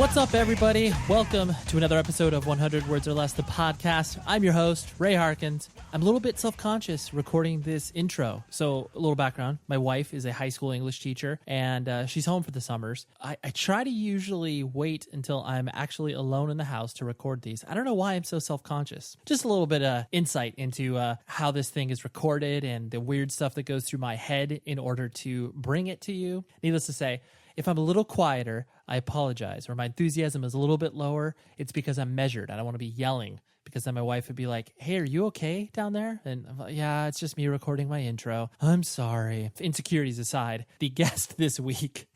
What's up, everybody? Welcome to another episode of 100 Words or Less, the podcast. I'm your host, Ray Harkins. I'm a little bit self-conscious recording this intro. So a little background. My wife is a high school English teacher, and she's home for the summers. I try to usually wait until I'm actually alone in the house to record these. I don't know why I'm so self-conscious. Just a little bit of insight into how this thing is recorded and the weird stuff that goes through my head in order to bring it to you. Needless to say, if I'm a little quieter, I apologize, or my enthusiasm is a little bit lower, it's because I'm measured. I don't want to be yelling, because then my wife would be like, hey, are you okay down there? And I'm like, yeah, it's just me recording my intro. I'm sorry. Insecurities aside, the guest this week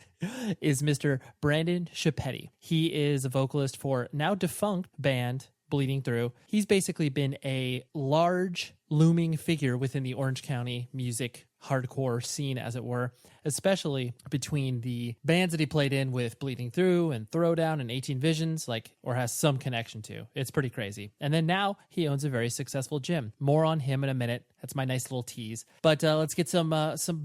is Mr. Brandan Schieppati. He is a vocalist for now defunct band Bleeding Through. He's basically been a large, looming figure within the Orange County music hardcore scene, as it were, especially between the bands that he played in with Bleeding Through and Throwdown and 18 Visions, or has some connection to. It's pretty crazy. And then now he owns a very successful gym. More on him in a minute. That's my nice little tease. But let's get some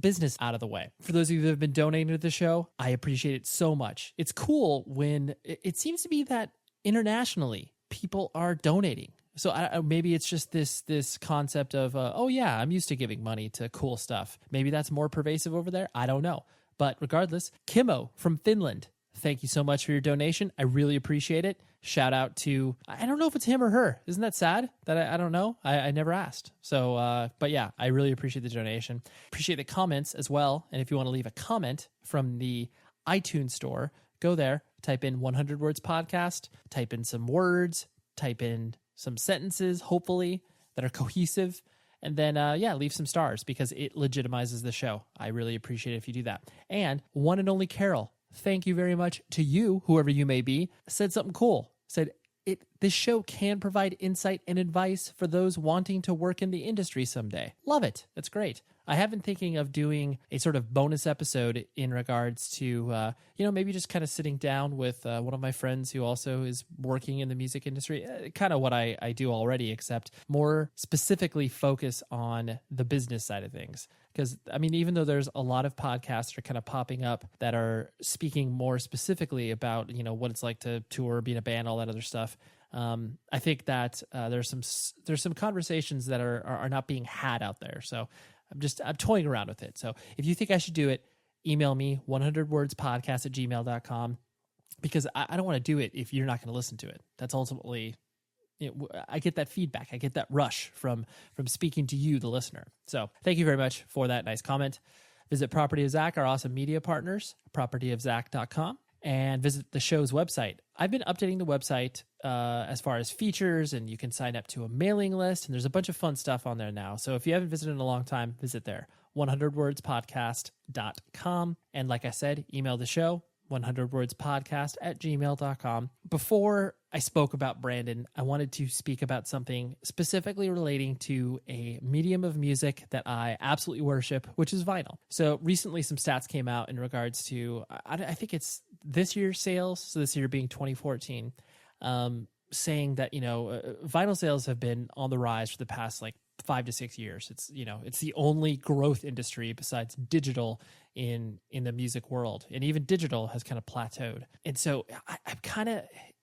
business out of the way. For those of you that have been donating to the show, I appreciate it so much. It's cool when it seems to be that internationally people are donating. So maybe it's just this concept of, oh yeah, I'm used to giving money to cool stuff. Maybe that's more pervasive over there. I don't know. But regardless, Kimmo from Finland, thank you so much for your donation. I really appreciate it. Shout out to, I don't know if it's him or her. Isn't that sad that I don't know? I never asked. So, but yeah, I really appreciate the donation. Appreciate the comments as well. And if you want to leave a comment from the iTunes store, go there, type in 100 Words Podcast, type in some words, type in some sentences, hopefully, that are cohesive. And then, leave some stars because it legitimizes the show. I really appreciate it if you do that. And one and only Carol, thank you very much to you, whoever you may be, said something cool. Said, this show can provide insight and advice for those wanting to work in the industry someday. Love it. That's great. I have been thinking of doing a sort of bonus episode in regards to, maybe just kind of sitting down with one of my friends who also is working in the music industry, kind of what I do already, except more specifically focus on the business side of things. Because, even though there's a lot of podcasts that are kind of popping up that are speaking more specifically about, what it's like to tour, be in a band, all that other stuff, I think that there's some conversations that are not being had out there. So I'm toying around with it. So if you think I should do it, email me 100wordspodcast@gmail.com, because I don't want to do it if you're not going to listen to it. That's ultimately, I get that feedback. I get that rush from speaking to you, the listener. So thank you very much for that nice comment. Visit Property of Zach, our awesome media partners, propertyofzach.com, and visit the show's website. I've been updating the website as far as features, and you can sign up to a mailing list, and there's a bunch of fun stuff on there now. So if you haven't visited in a long time, visit there, 100wordspodcast.com. And like I said, email the show, 100wordspodcast@gmail.com. Before I spoke about Brandan, I wanted to speak about something specifically relating to a medium of music that I absolutely worship, which is vinyl. So recently some stats came out in regards to, I think it's this year's sales, so this year being 2014, saying that, vinyl sales have been on the rise for the past 5 to 6 years. It's the only growth industry besides digital in the music world, and even digital has kind of plateaued. And so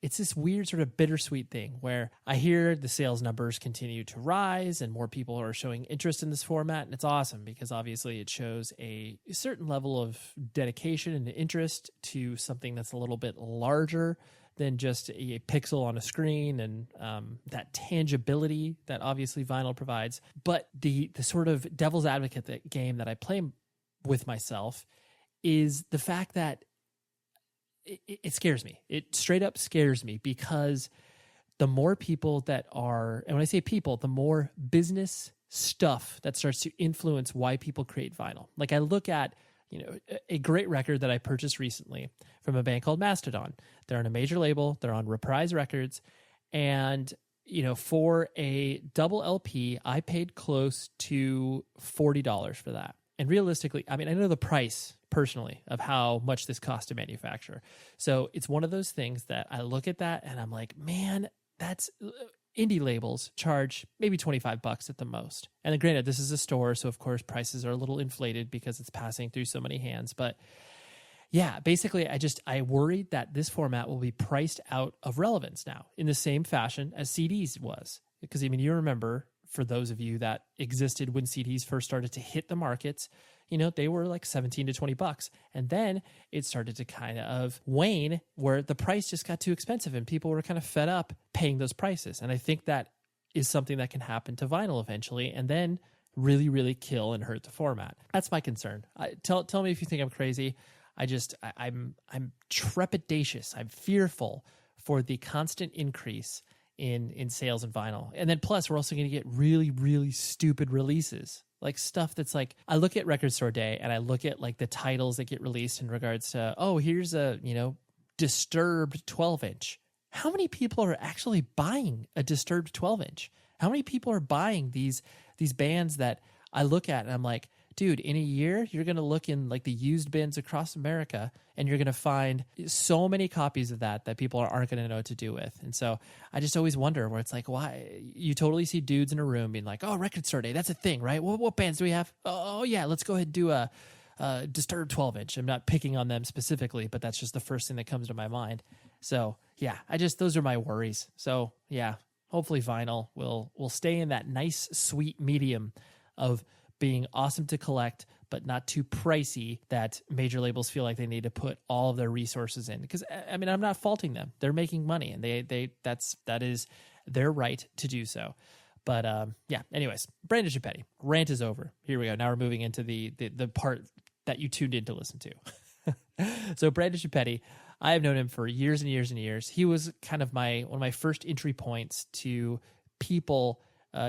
it's this weird sort of bittersweet thing where I hear the sales numbers continue to rise and more people are showing interest in this format, and it's awesome because obviously it shows a certain level of dedication and interest to something that's a little bit larger than just a pixel on a screen, and that tangibility that obviously vinyl provides. But the sort of devil's advocate game that I play with myself is the fact that it scares me. It straight up scares me, because the more people that are, and when I say people, the more business stuff that starts to influence why people create vinyl. Like I look at, a great record that I purchased recently from a band called Mastodon. They're on a major label. They're on Reprise Records. And, for a double LP, I paid close to $40 for that. And realistically, I know the price personally of how much this costs to manufacture. So it's one of those things that I look at that and I'm like, man, that's indie labels charge maybe $25 at the most. And then granted, this is a store, so of course prices are a little inflated because it's passing through so many hands. But yeah, basically, I worried that this format will be priced out of relevance now in the same fashion as CDs was. Because, I mean, you remember, for those of you that existed when CDs first started to hit the markets, you know, they were like 17 to $20. And then it started to kind of wane where the price just got too expensive and people were kind of fed up paying those prices. And I think that is something that can happen to vinyl eventually and then really, really kill and hurt the format. That's my concern. Tell me if you think I'm crazy. I'm trepidatious. I'm fearful for the constant increase in sales in vinyl. And then plus we're also going to get really, really stupid releases, like stuff that's like, I look at Record Store Day and I look at like the titles that get released in regards to, oh, here's a, you know, Disturbed 12-inch. How many people are actually buying a Disturbed 12-inch? How many people are buying these bands that I look at and I'm like, dude, in a year, you're going to look in like the used bins across America and you're going to find so many copies of that people aren't going to know what to do with. And so I just always wonder where it's like, why? You totally see dudes in a room being like, oh, Record Store Day, that's a thing, right? What bands do we have? Oh yeah, let's go ahead and do a Disturbed 12-inch. I'm not picking on them specifically, but that's just the first thing that comes to my mind. So yeah, those are my worries. So yeah, hopefully vinyl will stay in that nice, sweet medium of being awesome to collect, but not too pricey that major labels feel like they need to put all of their resources in. Because I mean, I'm not faulting them; they're making money, and that is their right to do so. But yeah. Anyways, Brandan Schieppati, rant is over. Here we go. Now we're moving into the part that you tuned in to listen to. So Brandan Schieppati, I have known him for years and years and years. He was kind of one of my first entry points to people.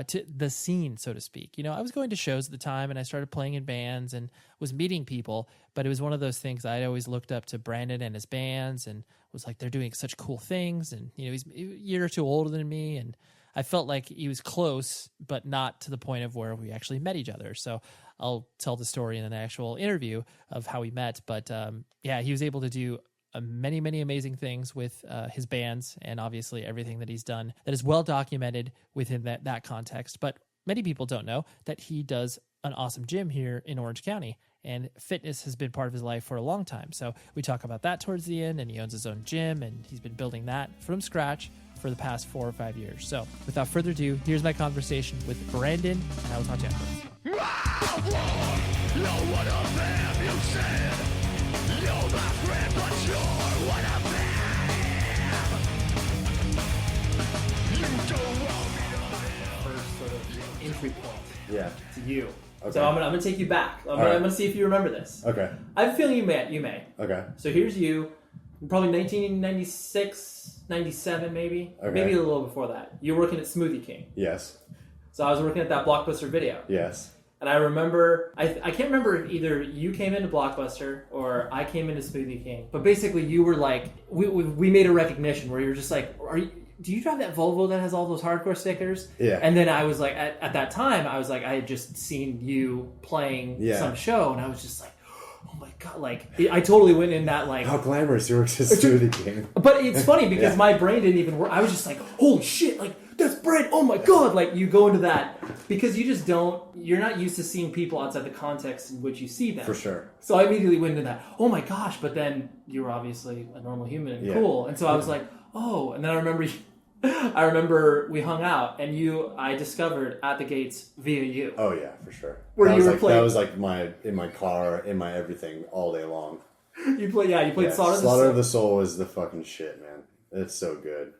To the scene, so to speak. You know, I was going to shows at the time and I started playing in bands and was meeting people, but it was one of those things I'd always looked up to Brandan and his bands and was like, they're doing such cool things. And, you know, he's a year or two older than me. And I felt like he was close, but not to the point of where we actually met each other. So I'll tell the story in an actual interview of how we met. But yeah, he was able to do many, many amazing things with his bands and obviously everything that he's done that is well documented within that context. But many people don't know that he does an awesome gym here in Orange County, and fitness has been part of his life for a long time. So we talk about that towards the end, and he owns his own gym and he's been building that from scratch for the past 4 or 5 years. So without further ado, here's my conversation with Brandan, and I will talk to you afterwards. You're my friend, but you're what I'm First sort of entry point to you. Okay. So I'm gonna take you back. I'm gonna see if you remember this. Okay. I have a feeling you may. Okay. So here's you, probably 1996, 97 maybe. Okay. Maybe a little before that. You were working at Smoothie King. Yes. So I was working at that Blockbuster Video. Yes. And I remember, I can't remember if either you came into Blockbuster or I came into Smoothie King. But basically, you were like, we made a recognition where you were just like, do you drive that Volvo that has all those hardcore stickers? Yeah. And then I was like, at that time, I was like, I had just seen you playing some show, and I was just like, oh my God, like, I totally went in that, like... How glamorous you were to Smoothie King. But it's funny because my brain didn't even work. I was just like, holy shit, like, that's Brent, oh my God. Like, you go into that because you just you're not used to seeing people outside the context in which you see them. For sure. So I immediately went into that, oh my gosh, but then you were obviously a normal human and cool. And so I was like, oh, and then I remember we hung out and I discovered At the Gates via you. Oh yeah, for sure. Where you were playing. That was like in my car, in my everything all day long. You played Slaughter of the Soul. Slaughter of the Soul is the fucking shit, man. It's so good.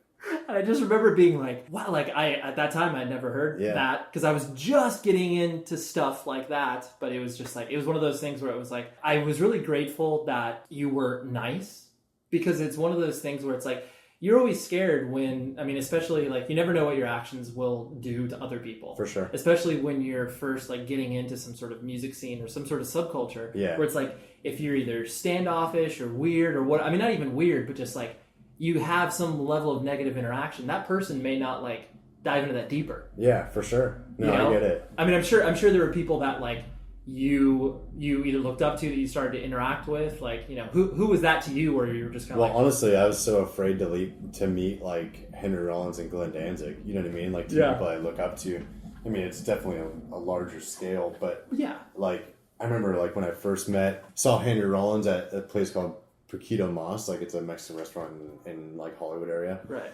And I just remember being like, wow, like at that time I'd never heard that because I was just getting into stuff like that. But it was just like, it was one of those things where it was like, I was really grateful that you were nice because it's one of those things where it's like, you're always scared when, I mean, especially like you never know what your actions will do to other people. For sure. Especially when you're first like getting into some sort of music scene or some sort of subculture where it's like, if you're either standoffish or weird or what, I mean, not even weird, but just like, you have some level of negative interaction, that person may not like dive into that deeper. Yeah, for sure. No, I get it. I mean, I'm sure there were people that like you either looked up to that you started to interact with, like, you know, who was that to you, where you were just kind of like... Well, honestly, I was so afraid to meet like Henry Rollins and Glenn Danzig. You know what I mean? Like two people I look up to. I mean, it's definitely a larger scale, but like I remember like when I first saw Henry Rollins at a place called Poquito Mas, like it's a Mexican restaurant in like Hollywood area. Right.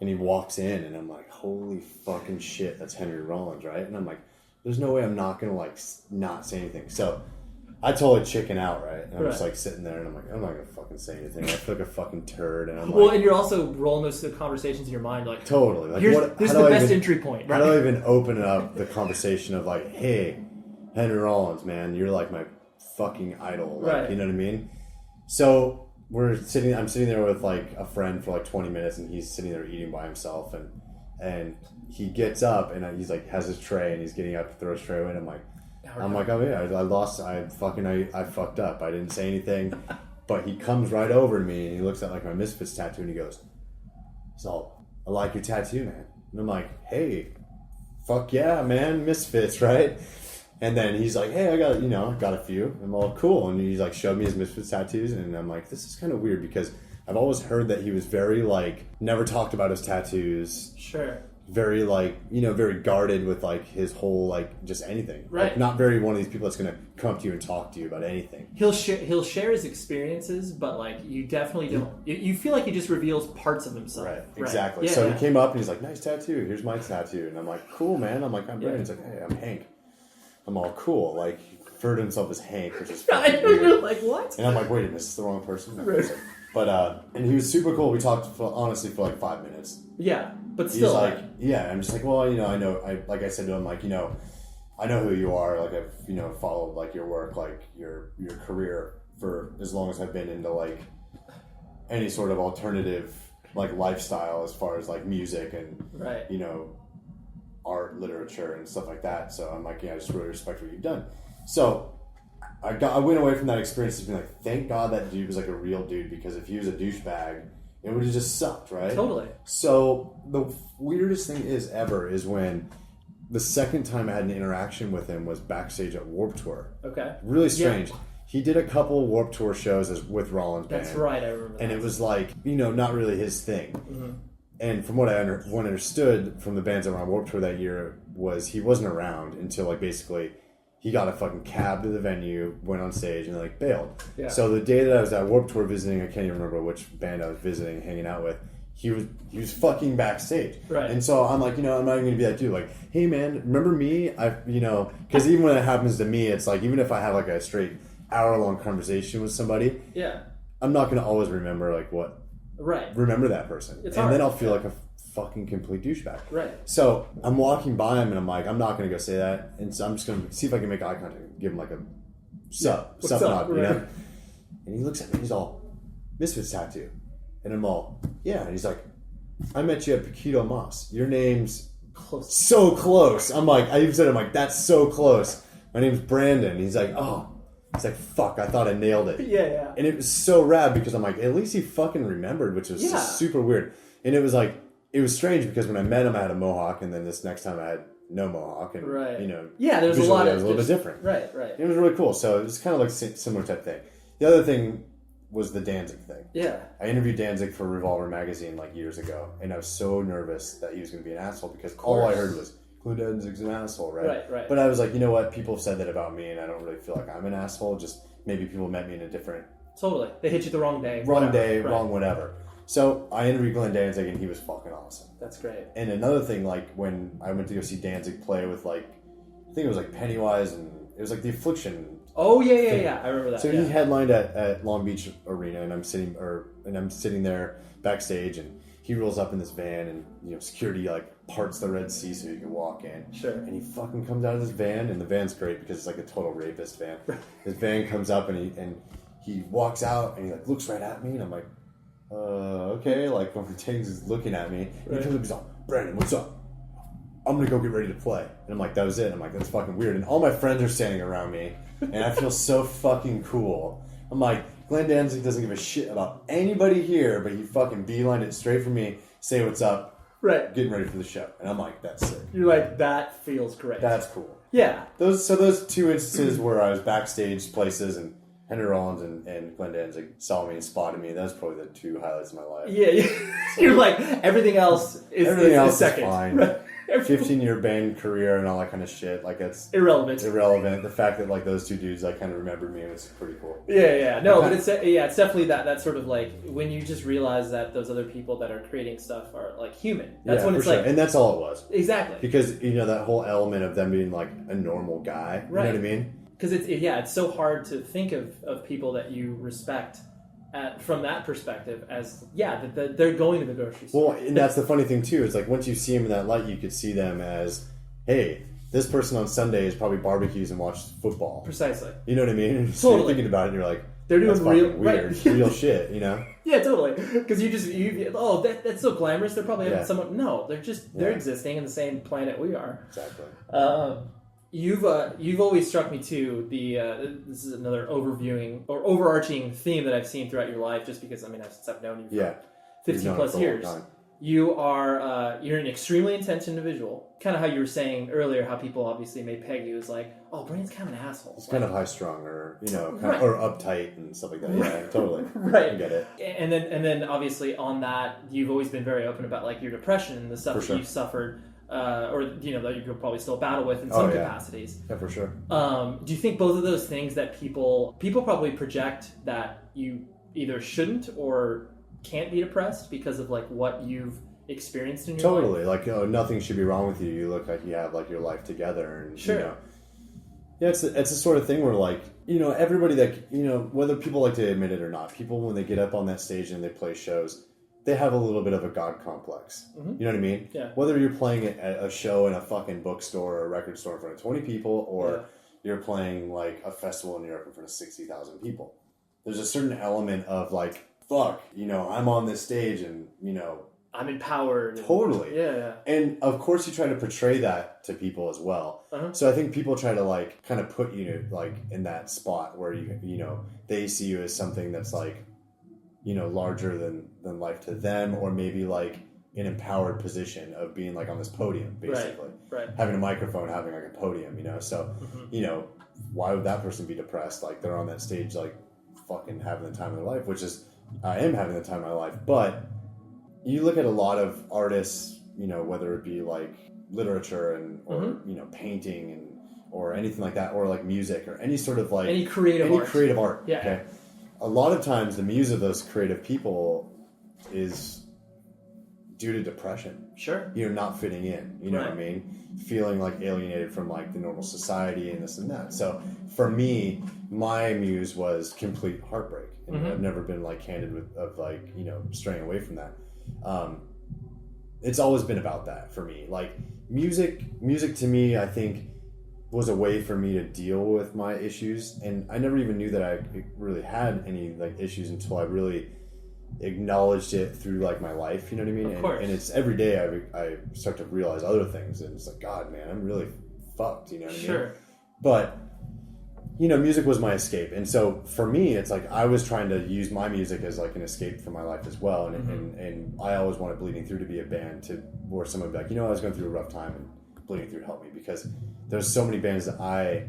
And he walks in and I'm like, holy fucking shit, that's Henry Rollins, right? And I'm like, there's no way I'm not going to like not say anything. So I totally chicken out, right? And I'm just like sitting there and I'm like, I'm not going to fucking say anything. I feel like a fucking turd. And I'm and you're also rolling those conversations in your mind like, totally. Like, this is the best entry point, right? How do I even open up the conversation of like, hey, Henry Rollins, man, you're like my fucking idol. Like, right. You know what I mean? So I'm sitting there with like a friend for like 20 minutes and he's sitting there eating by himself and he gets up and he's like has his tray and he's getting up to throw his tray away and I'm like, oh yeah, I fucked up. I didn't say anything. But he comes right over to me and he looks at like my Misfits tattoo and he goes, so I like your tattoo, man. And I'm like, hey, fuck yeah, man, Misfits, right? And then he's like, hey, I got a few. I'm all cool. And he's like, showed me his Misfits tattoos. And I'm like, this is kind of weird because I've always heard that he was very like, never talked about his tattoos. Sure. Very like, very guarded with like his whole like just anything. Right. Like, not very one of these people that's going to come up to you and talk to you about anything. He'll share his experiences, but like you definitely don't. You feel like he just reveals parts of himself. Right. Exactly. Yeah, so he came up and he's like, nice tattoo. Here's my tattoo. And I'm like, cool, man. I'm like, I'm Brandon. He's like, hey, I'm Hank. I'm all cool. Like, he referred to himself as Hank, which is fucking weird. You're like, what? And I'm like, wait a minute, this is the wrong person? Right. But, and he was super cool. We talked, honestly, for like 5 minutes. Yeah, but still. He's like, yeah, I'm just like, well, I know, like I said to him, like, I know who you are. Like, I've, followed, like, your work, like, your career for as long as I've been into, like, any sort of alternative, like, lifestyle as far as, like, music and, right. Art, literature, and stuff like that. So I'm like, yeah, I just really respect what you've done. So I went away from that experience just being like, thank God that dude was like a real dude, because if he was a douchebag, it would have just sucked, right? Totally. So the weirdest thing is when the second time I had an interaction with him was backstage at Warped Tour. Okay. Really strange. Yeah. He did a couple Warped Tour shows with Rollins Band. That's right, I remember that. And it was like, not really his thing. Mm-hmm. And from what I understood from the bands that were on Warped Tour that year was he wasn't around until like basically he got a fucking cab to the venue, went on stage, and like bailed. Yeah. So the day that I was at Warped Tour visiting, I can't even remember which band I was visiting, hanging out with. He was fucking backstage. Right. And so I'm like, I'm not even gonna be that dude. Like, hey man, remember me? Because even when it happens to me, it's like even if I have like a straight hour-long conversation with somebody, yeah, I'm not gonna always remember like what. Right. Remember that person. It's and hard. then I'll feel like a fucking complete douchebag. Right. So I'm walking by him and I'm like, I'm not going to go say that. And so I'm just going to see if I can make eye contact and give him like a sup nod, right. And he looks at me, he's all, Misfits tattoo. And I'm all, yeah. And he's like, I met you at Poquito Mas. Your name's close. So close. I'm like, I even said, I'm like, that's so close. My name's Brandan. He's like, oh. He's like, fuck, I thought I nailed it. Yeah. And it was so rad because I'm like, at least he fucking remembered, which was just super weird. And it was like, it was strange because when I met him, I had a mohawk, and then this next time I had no mohawk. And, right. Yeah, there was a lot of... It was a little bit different. Right. It was really cool. So it was kind of like similar type thing. The other thing was the Danzig thing. Yeah. I interviewed Danzig for Revolver magazine like years ago, and I was so nervous that he was going to be an asshole because all I heard was, Danzig's an asshole, right? Right. But I was like, you know what? People have said that about me, and I don't really feel like I'm an asshole. Just maybe people met me in a different... Totally. They hit you the wrong day. Wrong whatever. So I interviewed Glenn Danzig, and he was fucking awesome. That's great. And another thing, like when I went to go see Danzig play with like, I think it was like Pennywise, and it was like the Affliction. Oh yeah. I remember that. So he headlined at Long Beach Arena, and I'm sitting there backstage, and he rolls up in this van, and security like parts the Red Sea so you can walk in. Sure. And he fucking comes out of this van, and the van's great because it's like a total rapist van. His van comes up, and he walks out, and he like looks right at me, and I'm like, okay, like when Tangs is looking at me, and he comes up, he's like, Brandon, what's up? I'm gonna go get ready to play. And I'm like, that was it. I'm like, that's fucking weird. And all my friends are standing around me, and I feel so fucking cool. I'm like, Glenn Danzig doesn't give a shit about anybody here, but he fucking beelined it straight for me, say what's up, right, getting ready for the show. And I'm like, that's sick. You're like, that feels great. That's cool. Yeah. Those two instances where I was backstage places and Henry Rollins and Glenn Danzig saw me and spotted me. That was probably the two highlights of my life. Yeah. So, you're like, everything else is second. Is fine. 15-year band career and all that kind of shit. Like, it's irrelevant. The fact that like those two dudes like kind of remembered me was pretty cool. Yeah. No, but it's definitely that sort of like when you just realize that those other people that are creating stuff are like human. That's when it's like, and that's all it was. Exactly. Because that whole element of them being like a normal guy. You know what I mean? Because it's so hard to think of people that you respect from that perspective as that they're going to the grocery store. Well, and that's the funny thing too. It's like once you see them in that light, you could see them as, hey, this person on Sunday is probably barbecues and watches football. Precisely. You know what I mean? So you're thinking about it, and you're like, they're doing real weird, real shit. Yeah, totally. Because that's so glamorous. They're probably having someone. No, they're existing in the same planet we are. Exactly. You've always struck me too. This is another overarching theme that I've seen throughout your life. Just because since I've known you for 15 plus years, you're an extremely intense individual. Kind of how you were saying earlier, how people obviously may peg you as like, oh, Brandon's kind of an asshole. He's kind of high strung, or or uptight and stuff like that. Yeah, totally. Right. I get it. And then obviously on that, you've always been very open about like your depression and the stuff that you've suffered. Or that you could probably still battle with in some capacities. Yeah, for sure. Do you think both of those things that people probably project that you either shouldn't or can't be depressed because of like what you've experienced in your life? Totally. Like, nothing should be wrong with you. You look like you have like your life together, and sure. It's the sort of thing where like everybody that whether people like to admit it or not, people when they get up on that stage and they play shows, they have a little bit of a God complex. Mm-hmm. You know what I mean? Yeah. Whether you're playing a show in a fucking bookstore or a record store in front of 20 people, or you're playing like a festival in Europe in front of 60,000 people, there's a certain element of like, fuck, I'm on this stage and, I'm empowered. Totally. Yeah. And of course you try to portray that to people as well. Uh-huh. So I think people try to like kind of put you like in that spot where they see you as something that's like, larger than life to them, or maybe like an empowered position of being like on this podium, basically. Right. Having a microphone, having like a podium, So, why would that person be depressed? Like they're on that stage, like fucking having the time of their life, which is, I am having the time of my life. But you look at a lot of artists, whether it be like literature or painting or anything like that, or like music or any sort of like any creative art. Yeah. Okay. A lot of times the muse of those creative people is due to depression. Sure. Not fitting in, what I mean? Feeling like alienated from like the normal society and this and that. So for me, my muse was complete heartbreak. And I've never been like candid of like, straying away from that. It's always been about that for me. Like music to me, I think, was a way for me to deal with my issues, and I never even knew that I really had any like issues until I really acknowledged it through like my life. You know what I mean? Of course. And it's every day I start to realize other things, and it's like, God, man, I'm really fucked. You know what I mean? Sure. But music was my escape, and so for me, it's like I was trying to use my music as like an escape from my life as well, and I always wanted Bleeding Through to be a band where someone would be like, I was going through a rough time and Bleeding Through helped me, because there's so many bands that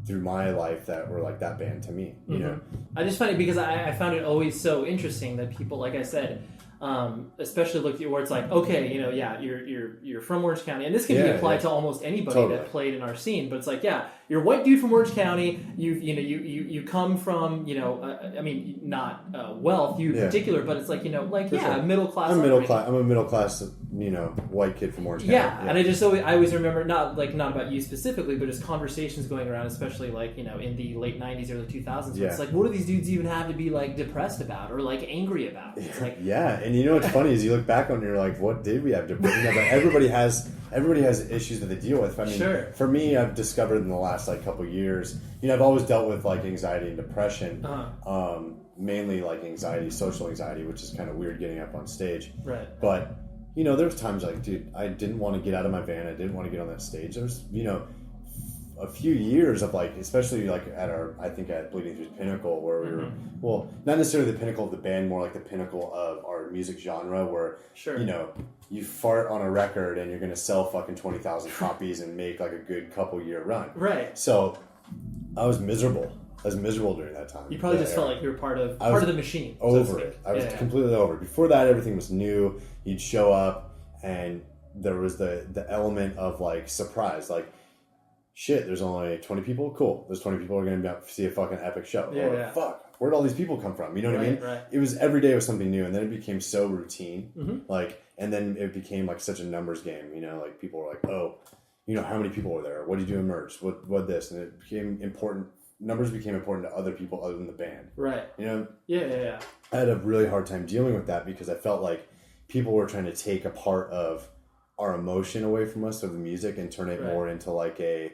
through my life that were like that band to me, I just find it because I found it always so interesting that people, like I said, especially look at where it's like, okay, you're from Orange County, and this can be applied to almost anybody that played in our scene, but it's like, you're a white dude from Orange County, you come from, not wealth, you in particular, but it's like, middle class. I'm a middle class, white kid from Orange County. Yeah, and I always remember, not about you specifically, but just conversations going around, especially like, in the late 90s, early 2000s, where it's like, what do these dudes even have to be like depressed about or like angry about? It's like, and what's funny is you look back on it and you're like, what did we have to bring up? Everybody has issues that they deal with. I mean, for me, I've discovered in the last like couple of years, I've always dealt with like anxiety and depression, mainly like social anxiety, which is kind of weird getting up on stage. Right. But, there's times like, dude, I didn't want to get out of my van. I didn't want to get on that stage. There's, a few years of like, especially like at Bleeding Through's pinnacle, where we were, well, not necessarily the pinnacle of the band, more like the pinnacle of our music genre, where, you fart on a record and you're going to sell fucking 20,000 copies and make like a good couple year run. Right. So I was miserable. during that time. You probably just felt like you were part of the machine. Over it. I was completely over it. Before that, everything was new. You'd show up and there was the element of like surprise, like shit, there's only 20 people, cool, there's 20 people who are going to see a fucking epic show. Fuck, where'd all these people come from? You know what I mean? Right. It was every day was something new, and then it became so routine. Mm-hmm. Like, and then it became like such a numbers game, you know, like people were like, oh, you know, how many people were there? What did you do in merch? What this? And it became important. Numbers became important to other people other than the band. Right. You know? Yeah. I had a really hard time dealing with that because I felt like people were trying to take a part of our emotion away from us, of the music, and turn it more into like a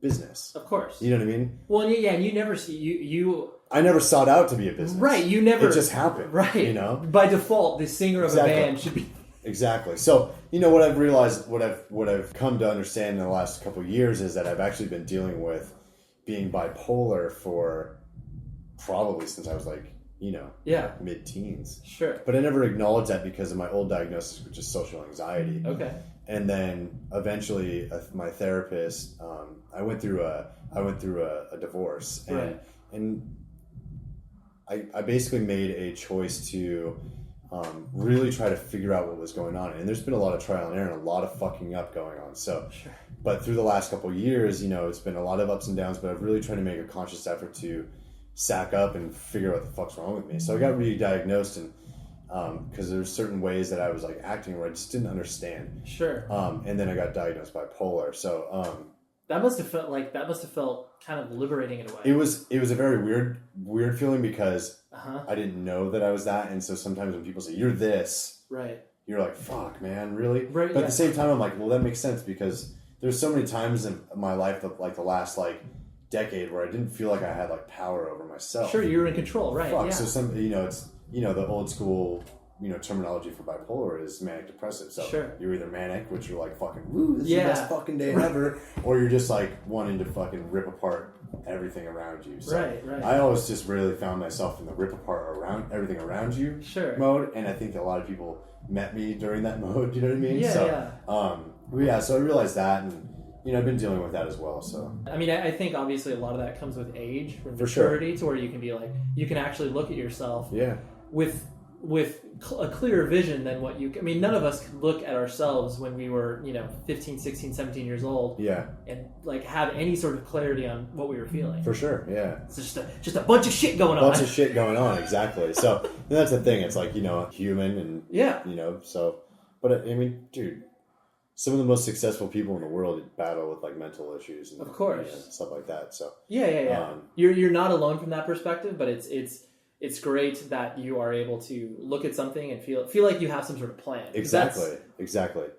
business. Of course. You know what I mean? Well, yeah, and you never see you. I never sought out to be a business. Right. You never. It just happened. Right. You know. By default, the singer of a band should be. Exactly. So, you know, what I've realized, what I've come to understand in the last couple of years is that I've actually been dealing with being bipolar for probably since I was like, you know, mid-teens. Sure. But I never acknowledged that because of my old diagnosis, which is social anxiety. Okay. And then eventually, my therapist, I went through a divorce, and I basically made a choice to really try to figure out what was going on. And there's been a lot of trial and error and a lot of fucking up going on. So, but through the last couple of years, you know, it's been a lot of ups and downs, but I've really tried to make a conscious effort to sack up and figure out what the fuck's wrong with me. So I got re-diagnosed, and because there's certain ways that I was like acting where I just didn't understand. Sure. And then I got diagnosed bipolar. So that must have felt kind of liberating in a way. It was a very weird feeling because I didn't know that I was that, and so sometimes when people say you're this, right, you're like, fuck, man, really? Right. But at the same time, I'm like, well, that makes sense because there's so many times in my life that like the last like decade where I didn't feel like I had like power over myself. Sure, you're in control, right? Fuck. Yeah. So some, you know, it's, you know, the old school, you know, terminology for bipolar is manic depressive. So you're either manic, which you're like fucking, woo, this is the best fucking day ever, or you're just like wanting to fucking rip apart everything around you. So right. I always just really found myself in the rip apart around everything around you mode, and I think that a lot of people met me during that mode. You know what I mean? So I realized that, and you know, I've been dealing with that as well. So I mean, I think obviously a lot of that comes with age, or maturity, to where you can be like, you can actually look at yourself with a clearer vision than what you... I mean, none of us could look at ourselves when we were, you know, 15, 16, 17 years old. Yeah. And, like, have any sort of clarity on what we were feeling. For sure, yeah. It's just a bunch of shit going on. Bunch of shit going on, exactly. So, that's the thing. It's like, you know, human and... Yeah. You know, so... But, I mean, dude, some of the most successful people in the world battle with, like, mental issues and, of course, and stuff like that, so... Yeah. You're not alone from that perspective, but it's great that you are able to look at something and feel like you have some sort of plan. Exactly.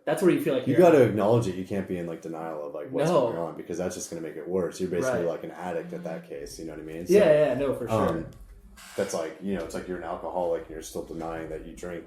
That's where you feel like you got to acknowledge it. You can't be in like denial of like what's going on, because that's just going to make it worse. You're basically like an addict at that case. You know what I mean? So, for sure. That's like, you know, it's like you're an alcoholic and you're still denying that you drink.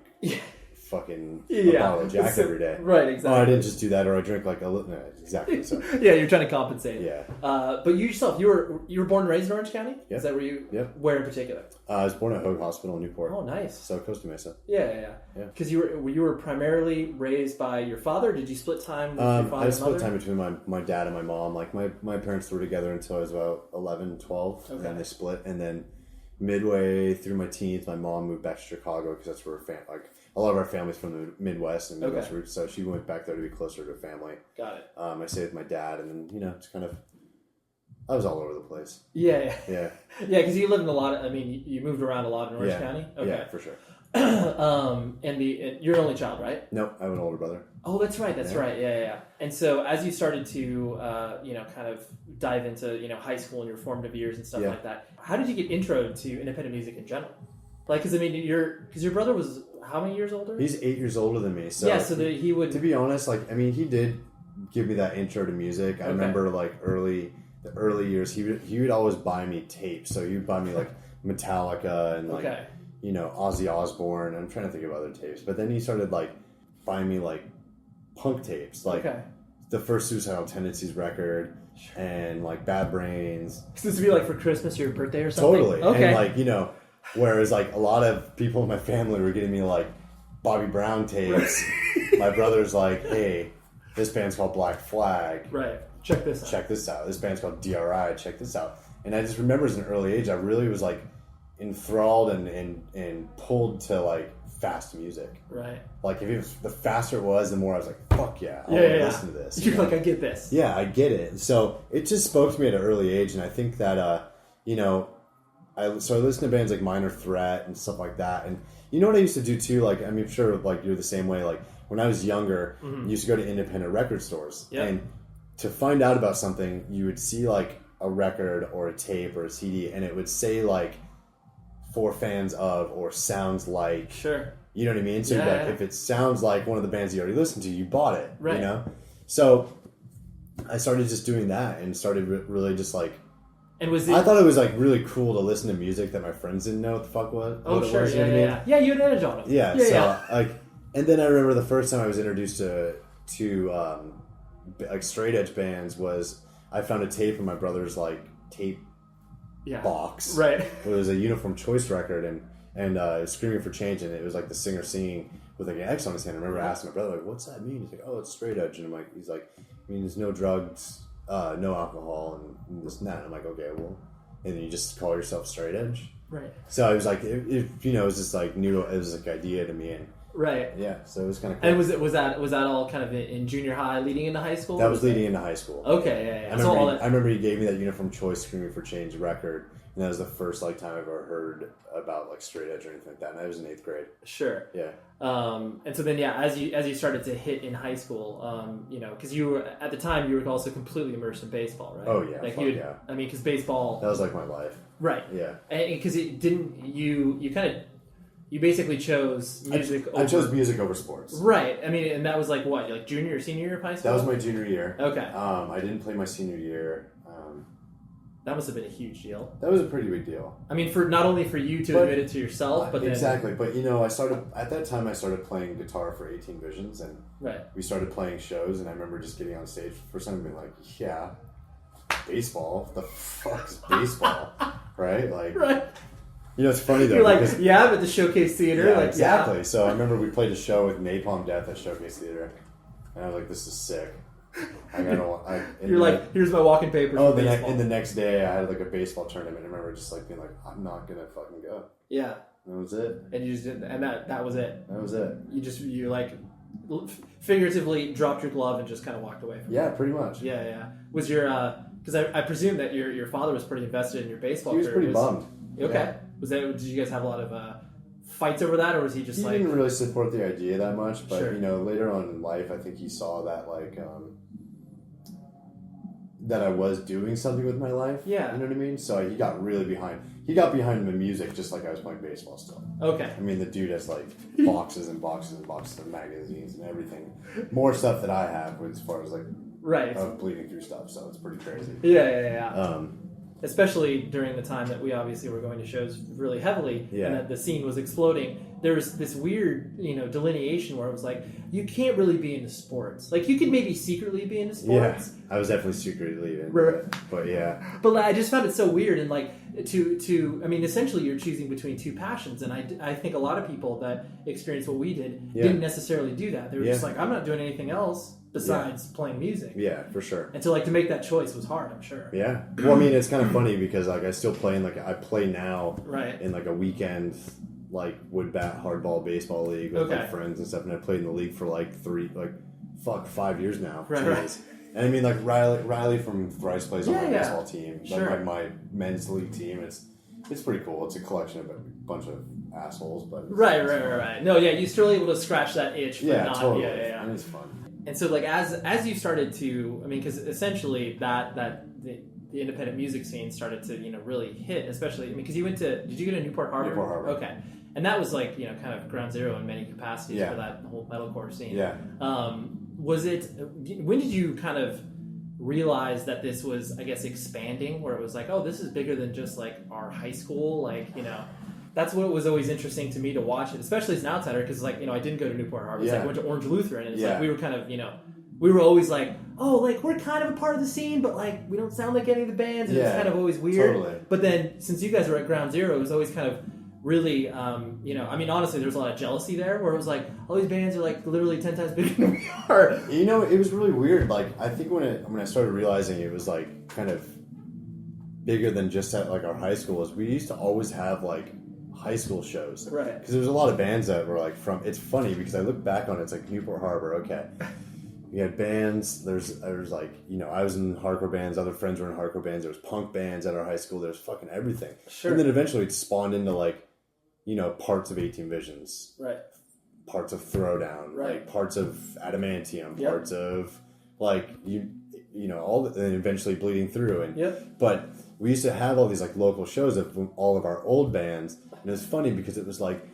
Fucking a bottle of Jack every day. Right, exactly. Oh, I didn't just do that, or I drink like a little... No, exactly. So. Yeah, you're trying to compensate. Yeah. But you yourself, you were born and raised in Orange County? Yep. Is that where you... Yep. Where in particular? I was born at Hoag Hospital in Newport. Oh, nice. So Costa Mesa. Yeah. Because you were primarily raised by your father? Did you split time with your father and mother? I split time between my dad and my mom. Like, my parents were together until I was about 11, 12. Okay. And then they split. And then midway through my teens, my mom moved back to Chicago because that's where a lot of our family's from the Midwest and Midwest roots, so she went back there to be closer to family. Got it. I stayed with my dad, and then, you know, it's kind of... I was all over the place. Yeah. Yeah, because you lived in a lot of... I mean, you moved around a lot in Orange County? Okay. Yeah, for sure. And you're an only child, right? No, I have an older brother. Oh, that's right. Right. Yeah. And so as you started to, you know, kind of dive into, you know, high school and your formative years and stuff like that, how did you get intro to independent music in general? Like, because I mean, your brother was how many years older? He's 8 years older than me. So yeah, so that he would. To be honest, like, I mean, he did give me that intro to music. I remember like the early years, he would always buy me tapes. So he would buy me like Metallica and like you know, Ozzy Osbourne. I'm trying to think of other tapes, but then he started like buying me like punk tapes, like the first Suicidal Tendencies record and like Bad Brains. So this would be like for Christmas, your birthday or something. Totally. Okay. And like, you know. Whereas, like, a lot of people in my family were getting me, like, Bobby Brown tapes. My brother's like, hey, this band's called Black Flag. Right. Check this out. This band's called DRI. Check this out. And I just remember as an early age, I really was, like, enthralled and pulled to, like, fast music. Right. Like the faster it was, the more I was like, fuck yeah, I want to listen to this. You're like, I get this. Yeah, I get it. So it just spoke to me at an early age, and I think that I listened to bands like Minor Threat and stuff like that. And you know what I used to do too? Like, I mean, I'm sure like you're the same way. Like when I was younger, I used to go to independent record stores, and to find out about something, you would see like a record or a tape or a CD, and it would say like for fans of or sounds like. Sure. You know what I mean? So if it sounds like one of the bands you already listened to, you bought it. Right. You know? So I started just doing that and started really just like. And I thought it was like really cool to listen to music that my friends didn't know what the fuck was. Oh, what sure. It was, you know what I mean? Yeah, you had an edge on them. Yeah. Like, and then I remember the first time I was introduced to like straight edge bands was I found a tape in my brother's like tape box. Right. It was a Uniform Choice record and Screaming for Change, and it was like the singer singing with like an X on his hand. I remember asking my brother like, "What's that mean?" He's like, "Oh, it's straight edge," and he's like, "I mean, there's no drugs, no alcohol, and this and that." And I'm like, "Okay, well," and then you just call yourself straight edge. Right. So I was like, it was just like new. It was like idea to me, and right. Yeah. So it was kind of cool. And was that all kind of in junior high, leading into high school? That was leading into high school. Okay. Yeah. I remember he gave me that Uniform Choice Screaming for Change record, and that was the first like time I've ever heard about like straight edge or anything like that. And I was in 8th grade. Sure. Yeah. And so then as you started to hit in high school, because you were at the time you were also completely immersed in baseball, right? Oh yeah. Like yeah. I mean, because baseball. That was like my life. Right. Yeah. Because it didn't you basically chose music. I chose music over sports. Right. I mean, and that was like what, like junior or senior year of high school? That was my junior year. Okay. I didn't play my senior year. That must have been a huge deal. That was a pretty big deal. I mean, for not only for you to admit it to yourself, but exactly. But I started playing guitar for 18 Visions, and we started playing shows. And I remember just getting on stage for something being like, "Yeah, baseball. The fuck's baseball?" Right? Like, right. It's funny though. You're like, I'm at the Showcase Theater. Yeah, like, exactly. So I remember we played a show with Napalm Death at Showcase Theater, and I was like, "This is sick." You're like, here's my walking papers. Oh, and the next day I had like a baseball tournament. I remember just like being like, I'm not gonna fucking go. Yeah. And that was it. And you just did, and that was it. That was it. You like figuratively dropped your glove and just kind of walked away from it. Yeah, pretty much. Yeah. Was your because I presume that your father was pretty invested in your baseball career. He was pretty bummed. Okay. Yeah. Did you guys have a lot of fights over that, or was he just he didn't really support the idea that much, but later on in life I think he saw that like that I was doing something with my life. Yeah. You know what I mean? So he got really behind. He got behind the music just like I was playing baseball still. Okay. I mean, the dude has like boxes and boxes and boxes of magazines and everything. More stuff that I have as far as like of bleeding through stuff. So it's pretty crazy. Yeah. Especially during the time that we obviously were going to shows really heavily and that the scene was exploding. There was this weird, delineation where it was like, you can't really be into sports. Like, you could maybe secretly be into sports. Yeah, I was definitely secretly into it. But yeah. But I just found it so weird. And like, I mean, essentially you're choosing between two passions. And I think a lot of people that experienced what we did didn't necessarily do that. They were just like, I'm not doing anything else besides playing music. Yeah, for sure. And to make that choice was hard, I'm sure. Yeah. Well, I mean, it's kind of funny because like I still play I play now in like a weekend like wood bat hardball baseball league with my friends and stuff, and I played in the league for like 5 years now. Right. And I mean, like Riley from Thrice plays on my baseball team, sure. my men's league team. It's pretty cool. It's a collection of a bunch of assholes, but right. No, you're still able to scratch that itch. But totally. Yeah. And it's fun. And so, like, as you started to, I mean, because essentially the independent music scene started to, really hit, especially, I mean, because did you go to Newport Harbor? Newport Harbor. Okay. And that was like, kind of ground zero in many capacities for that whole metalcore scene. Yeah. When did you kind of realize that this was, I guess, expanding, where it was like, oh, this is bigger than just like our high school, like, that's what was always interesting to me to watch it, especially as an outsider, because like, I didn't go to Newport Harbor. It's like I went to Orange Lutheran, and it's like we were kind of, we were always like, oh, like we're kind of a part of the scene, but like we don't sound like any of the bands, and it's kind of always weird. Totally. But then since you guys were at ground zero, it was always kind of really, I mean, honestly, there was a lot of jealousy there, where it was like, all these bands are like literally 10 times bigger than we are. It was really weird. Like, I think when I started realizing it was like kind of bigger than just at like our high schools, we used to always have like high school shows. Right. Because there's a lot of bands that were like from. It's funny because I look back on it. It's like Newport Harbor. Okay. We had bands. There's like, you know, I was in hardcore bands. Other friends were in hardcore bands. There was punk bands at our high school. There was fucking everything. Sure. And then eventually it spawned into like, you know, parts of 18 Visions. Right. Parts of Throwdown. Right. Like parts of Adamantium. Yep. Parts of like, you know, all the, and eventually Bleeding Through. And Yep. But we used to have all these like local shows of all of our old bands. And it was funny because it was like,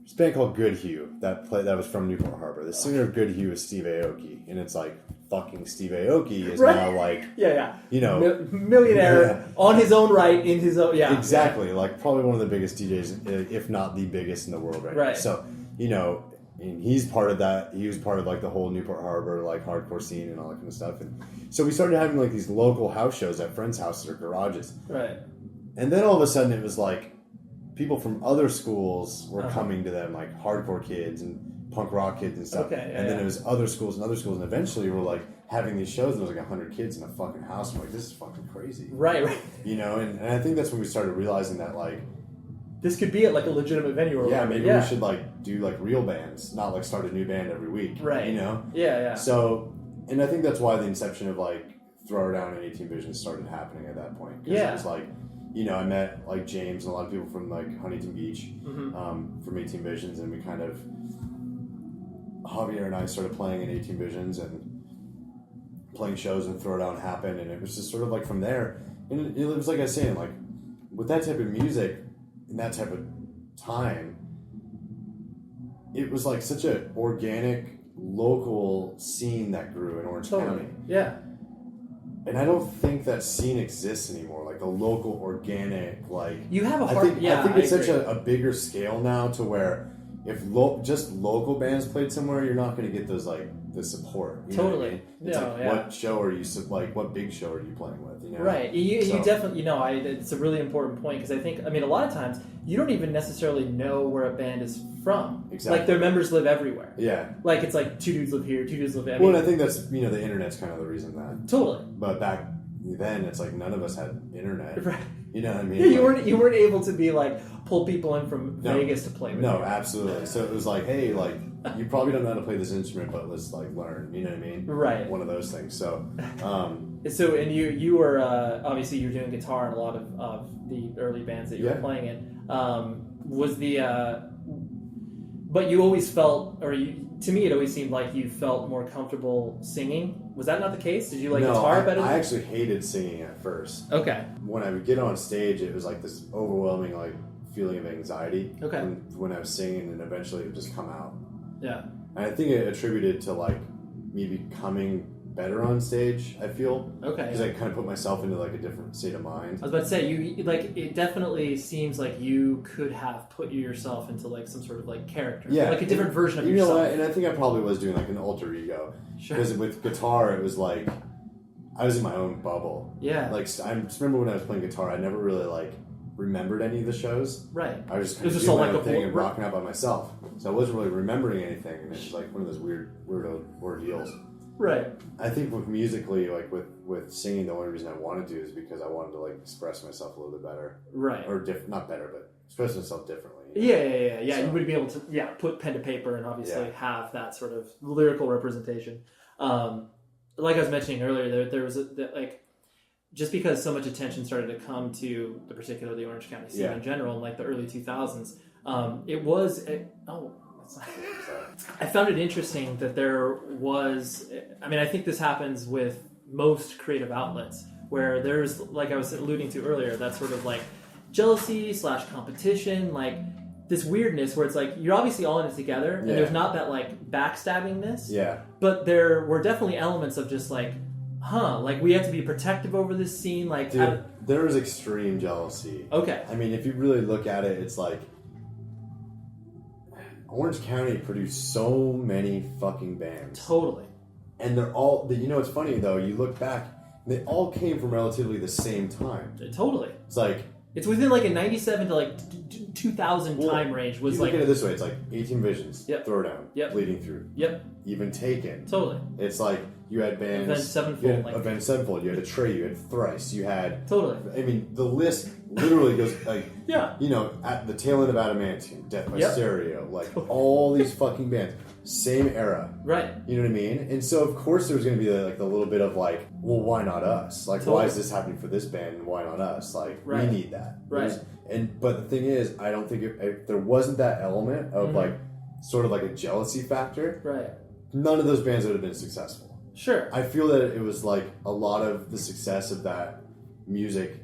this band called Good Hue that was from Newport Harbor. The singer of Good Hue is Steve Aoki, and it's like fucking Steve Aoki is now like you know millionaire on his own right in his own exactly like probably one of the biggest DJs, if not the biggest in the world right now. So you know, and he's part of that. He was part of like the whole Newport Harbor like hardcore scene and all that kind of stuff. And so we started having like these local house shows at friends' houses or garages. Right. And then all of a sudden it was like, people from other schools were coming to them, like hardcore kids and punk rock kids and stuff. And then it was other schools, and eventually we're like having these shows, and there was like 100 kids in a fucking house. I'm like, this is fucking crazy. Right. You know, and I think that's when we started realizing that, like, this could be at like a legitimate venue or whatever. Maybe we should like do like real bands, not like start a new band every week. Right. You know? Yeah. So, and I think that's why the inception of like Throwdown and 18 Visions started happening at that point. Because it was like, you know, I met like James and a lot of people from like Huntington Beach from 18 Visions, and we kind of, Javier and I started playing in 18 Visions and playing shows, and Throwdown happened, and it was just sort of like from there. And it was like I was saying, like with that type of music in that type of time, it was like such an organic local scene that grew in Orange County. Yeah. And I don't think that scene exists anymore. Like the local, organic, like you have a hard. I think it's such a bigger scale now to where if just local bands played somewhere, you're not going to get those like the support. You know what I mean? It's what show are you like? What big show are you playing with? You know? Right. You definitely it's a really important point because I think a lot of times you don't even necessarily know where a band is from. Exactly. Like their members live everywhere. Yeah. Like it's like two dudes live here, two dudes live there. Well, and I think that's the internet's kind of the reason that. Totally. But back then, it's like none of us had internet. Right. You know what I mean? Yeah, you weren't able to be like pull people in from Vegas to play with. No, absolutely. So it was like, hey, like you probably don't know how to play this instrument, but let's like learn. You know what I mean? Right. One of those things. So. So and you were obviously you were doing guitar in a lot of the early bands that you were playing in. But you always felt, to me, it always seemed like you felt more comfortable singing. Was that not the case? Did you like guitar better? I actually hated singing at first. Okay. When I would get on stage, it was like this overwhelming like feeling of anxiety. Okay. When I was singing, and eventually it would just come out. Yeah. And I think it attributed to like me becoming better on stage, I feel. Okay. Because I kind of put myself into like a different state of mind. I was about to say, you like it definitely seems like you could have put yourself into like some sort of like character. Yeah. Like a different version of you yourself. know what? And I think I probably was doing like an alter ego. Sure. Because with guitar, it was like, I was in my own bubble. Yeah. Like, I just remember when I was playing guitar, I never really like remembered any of the shows. Right. I was just kind of doing my own thing and rocking out by myself. So I wasn't really remembering anything, and it's just like one of those weird ordeals. Right. I think with musically, like with singing, the only reason I wanted to is because I wanted to like express myself a little bit better. Right. Or not better, but express myself differently. You know? Yeah. So, you would be able to put pen to paper and obviously have that sort of lyrical representation. Like I was mentioning earlier, there was just because so much attention started to come to the Orange County scene in general in like the early 2000s, I found it interesting that there was, I think this happens with most creative outlets where there's, like I was alluding to earlier, that sort of like jealousy / competition, like this weirdness where it's like you're obviously all in it together and there's not that like backstabbingness. Yeah. But there were definitely elements of just like, like we have to be protective over this scene. Like, dude, there was extreme jealousy. Okay. If you really look at it, it's like Orange County produced so many fucking bands. Totally. And they're all, it's funny though, you look back, they all came from relatively the same time. Totally. It's like, it's within like a 97 to like 2000 time range. Was you like, look at it this way, it's like 18 Visions, Throwdown, Bleeding Through, Yep. Even Taken. Totally. It's like you had bands. Avenged Sevenfold. Avenged Sevenfold. You had Atreyu. You had Thrice. You had. Totally. The list literally goes like, Yeah. you know, at the tail end of Adamantium, Death by Yep. Stereo, like all these fucking bands, same era. Right. You know what I mean? And so of course there was going to be like the little bit of like, well, why not us? Like, why is this happening for this band and why not us? Like, we need that. Right. But the thing is, I don't think if there wasn't that element of like sort of like a jealousy factor, Right. none of those bands would have been successful. Sure. I feel that it was like a lot of the success of that music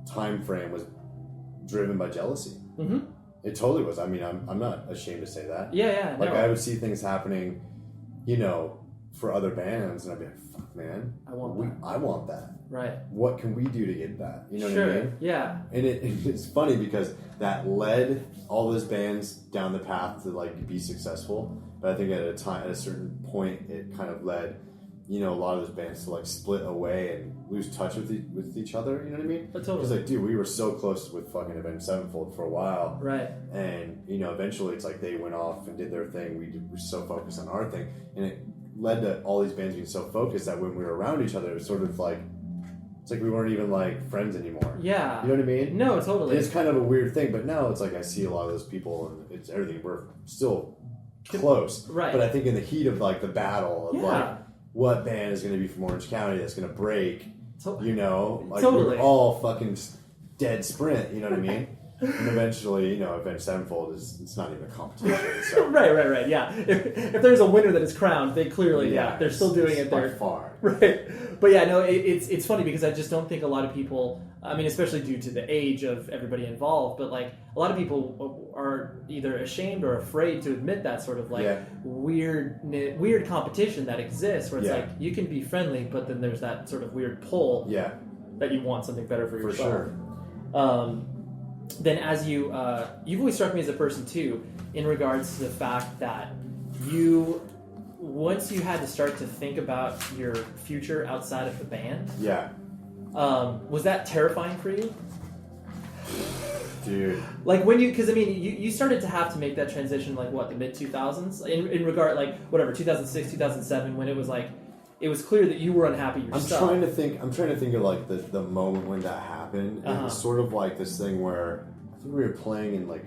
time frame was driven by jealousy. Mm-hmm. It totally was. I mean, I'm not ashamed to say that. Yeah. Like, I would see things happening, you know, for other bands, and I'd be like, fuck, man. I want that. Right. What can we do to get that? You know sure. what I mean? Yeah. And it's funny because that led all those bands down the path to, like, be successful. But I think at a certain point, it kind of led, you know, a lot of those bands to like split away and lose touch with each other. You know what I mean? Totally. It's like, dude, we were so close with fucking Avenged Sevenfold for a while, right? And you know, eventually, it's like they went off and did their thing. We were so focused on our thing, and it led to all these bands being so focused that when we were around each other, it was sort of like it's like we weren't even like friends anymore. Yeah, you know what I mean? No, totally. And it's kind of a weird thing, but now it's like I see a lot of those people, and it's everything. We're still close, right? But I think in the heat of like the battle of like what band is going to be from Orange County that's going to break, you know, like we're all fucking dead sprint, you know what I mean? And eventually, you know, Avenged Sevenfold it's not even a competition. So. right. Yeah, if there's a winner that is crowned, they clearly they're still doing it there by far. Right, but yeah, no, it's funny because I just don't think a lot of people. I mean, especially due to the age of everybody involved, but like a lot of people are either ashamed or afraid to admit that sort of like weird competition that exists, where it's like you can be friendly, but then there's that sort of weird pull that you want something better for yourself. Sure. Then as you've always struck me as a person too, in regards to the fact that once you had to start to think about your future outside of the band. Yeah. Was that terrifying for you? Dude. Like when because I mean, you started to have to make that transition like what, the mid 2000s in regard like whatever 2006, 2007 when it was like it was clear that you were unhappy yourself. I'm trying to think of like the moment when that happened. It was sort of like this thing where I think we were playing in like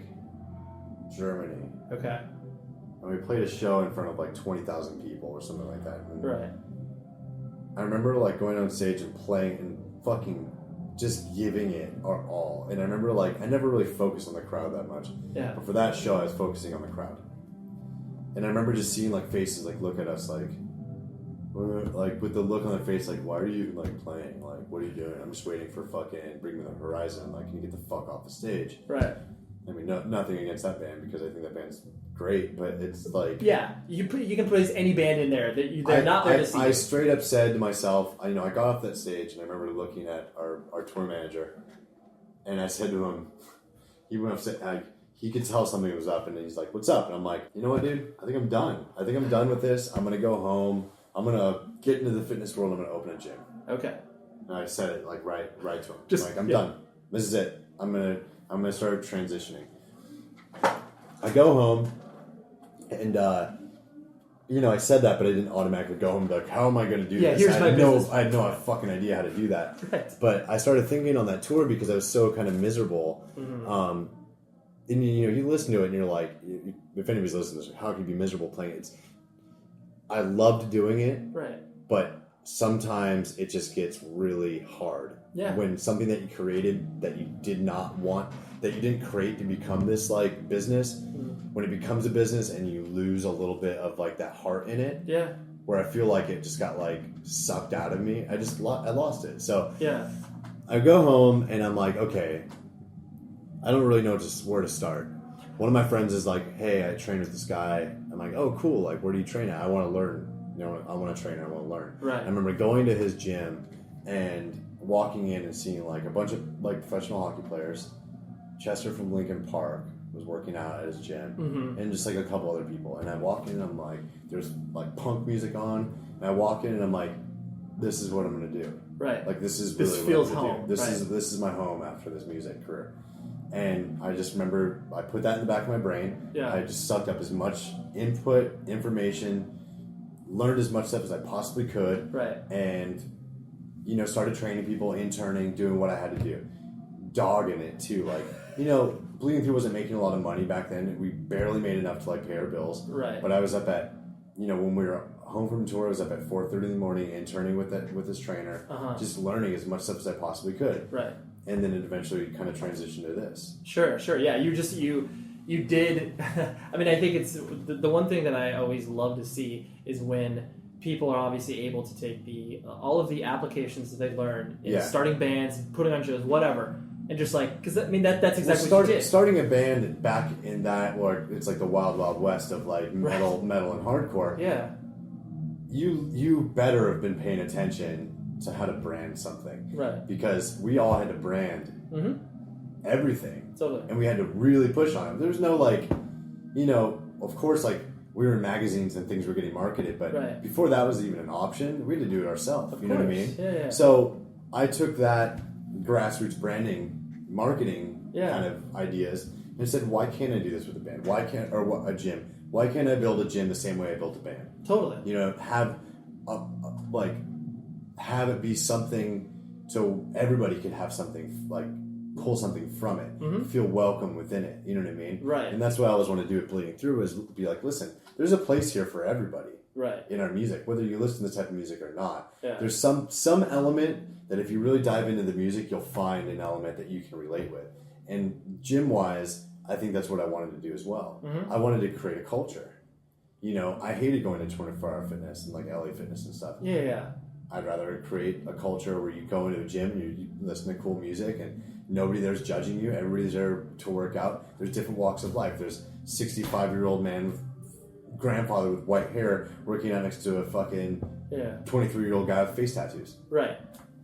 Germany. Okay. And we played a show in front of like 20,000 people or something like that. And right. I remember like going on stage and playing and fucking just giving it our all. And I remember like I never really focused on the crowd that much. Yeah. But for that show I was focusing on the crowd. And I remember just seeing like faces like look at us like with the look on their face like, why are you even like playing? Like, what are you doing? I'm just waiting for fucking Bring Me the Horizon. Like, can you get the fuck off the stage? Right. I mean, nothing against that band because I think that band's great, but it's like you can place any band in there that they're not there to see. I straight up said to myself, I got off that stage and I remember looking at our tour manager, and I said to him, he went up, he could tell something was up, and he's like, "What's up?" And I'm like, "You know what, dude? I think I'm done. I think I'm done with this. I'm gonna go home. I'm gonna get into the fitness world. I'm gonna open a gym." Okay. And I said it like right to him. Just like I'm done. This is it. I'm gonna start transitioning. I go home, and I said that, but I didn't automatically go home and be like, how am I going to do this? Here's my business. I had no fucking idea how to do that. Right. But I started thinking on that tour because I was so kind of miserable. Mm-hmm. And you listen to it and you're like, if anybody's listening to this, how can you be miserable playing it? I loved doing it, right? But sometimes it just gets really hard. Yeah. When something that you created that you did not want, that you didn't create to become this like business, when it becomes a business and you lose a little bit of like that heart in it, where I feel like it just got like sucked out of me, I lost it. So I go home and I'm like, okay, I don't really know where to start. One of my friends is like, hey, I train with this guy. I'm like, oh, cool. Like, where do you train at? I want to learn. I want to train. I want to learn. Right. I remember going to his gym and walking in and seeing like a bunch of like professional hockey players. Chester from Lincoln Park was working out at his gym, and just like a couple other people. And I walk in and I'm like, there's like punk music on. And I walk in and I'm like, this is what I'm going to do. Right. Like this is this really feels what I'm home. Do. This is my home after this music career. And I just remember I put that in the back of my brain. Yeah. I just sucked up as much input, information, learned as much stuff as I possibly could. Right. And started training people, interning, doing what I had to do. dog in it too. Like, you know, Bleeding Through wasn't making a lot of money back then. We barely made enough to like pay our bills. Right. But I was up at, you know, when we were home from tour, I was up at 4:30 in the morning interning with this trainer, just learning as much stuff as I possibly could. Right. And then it eventually kind of transitioned to this. Sure. Yeah, you did. I mean, I think it's the one thing that I always love to see is when people are obviously able to take all of the applications that they learn in starting bands, putting on shows, whatever, and just like, because I mean that's exactly what you did. Starting a band back in that, or it's like the wild west of like metal and hardcore. Yeah. You better have been paying attention to how to brand something, right? Because we all had to brand everything, totally, and we had to really push on it. There's no like, you know, of course, like we were in magazines and things were getting marketed, but before that was even an option, we had to do it ourselves. You know what I mean? Yeah. So I took that grassroots branding, marketing kind of ideas and said, why can't I do this with a band? A gym? Why can't I build a gym the same way I built a band? Totally. You know, have it be something so everybody can have something, like pull something from it, feel welcome within it. You know what I mean? Right. And that's what I always want to do with Bleeding Through is be like, listen, there's a place here for everybody. Right. In our music, whether you listen to this type of music or not. Yeah. There's some element that if you really dive into the music, you'll find an element that you can relate with. And gym-wise, I think that's what I wanted to do as well. I wanted to create a culture. You know, I hated going to 24-hour fitness and like LA Fitness and stuff. Yeah. I'd rather create a culture where you go into a gym and you listen to cool music and nobody there's judging you. Everybody's there to work out. There's different walks of life. There's 65-year-old man with grandfather with white hair working out next to a fucking 23-year-old guy with face tattoos. Right.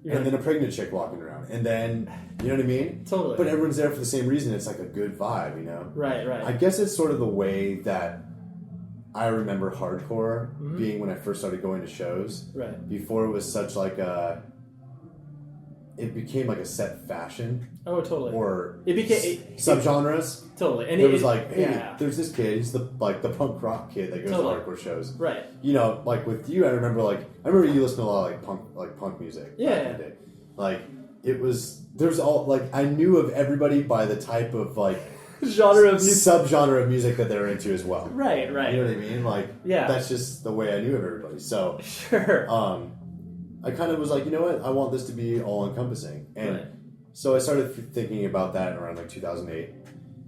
And then a pregnant chick walking around. And then, you know what I mean? Totally. But everyone's there for the same reason. It's like a good vibe, you know? Right. I guess it's sort of the way that I remember hardcore being when I first started going to shows. Right. Before it was such like it became like a set fashion. Oh, totally. Or it became subgenres. Totally. And it was like, hey, there's this kid. He's the punk rock kid that goes to hardcore shows. Right. You know, like with you, I remember you listened to a lot of punk music. Yeah. Back in the day. Like it was. There's all like I knew of everybody by the type of like genre of music. Subgenre of music that they're into as well. Right. You know what I mean? Like that's just the way I knew of everybody. So sure. I kind of was like, you know what? I want this to be all encompassing. And so I started thinking about that around like 2008.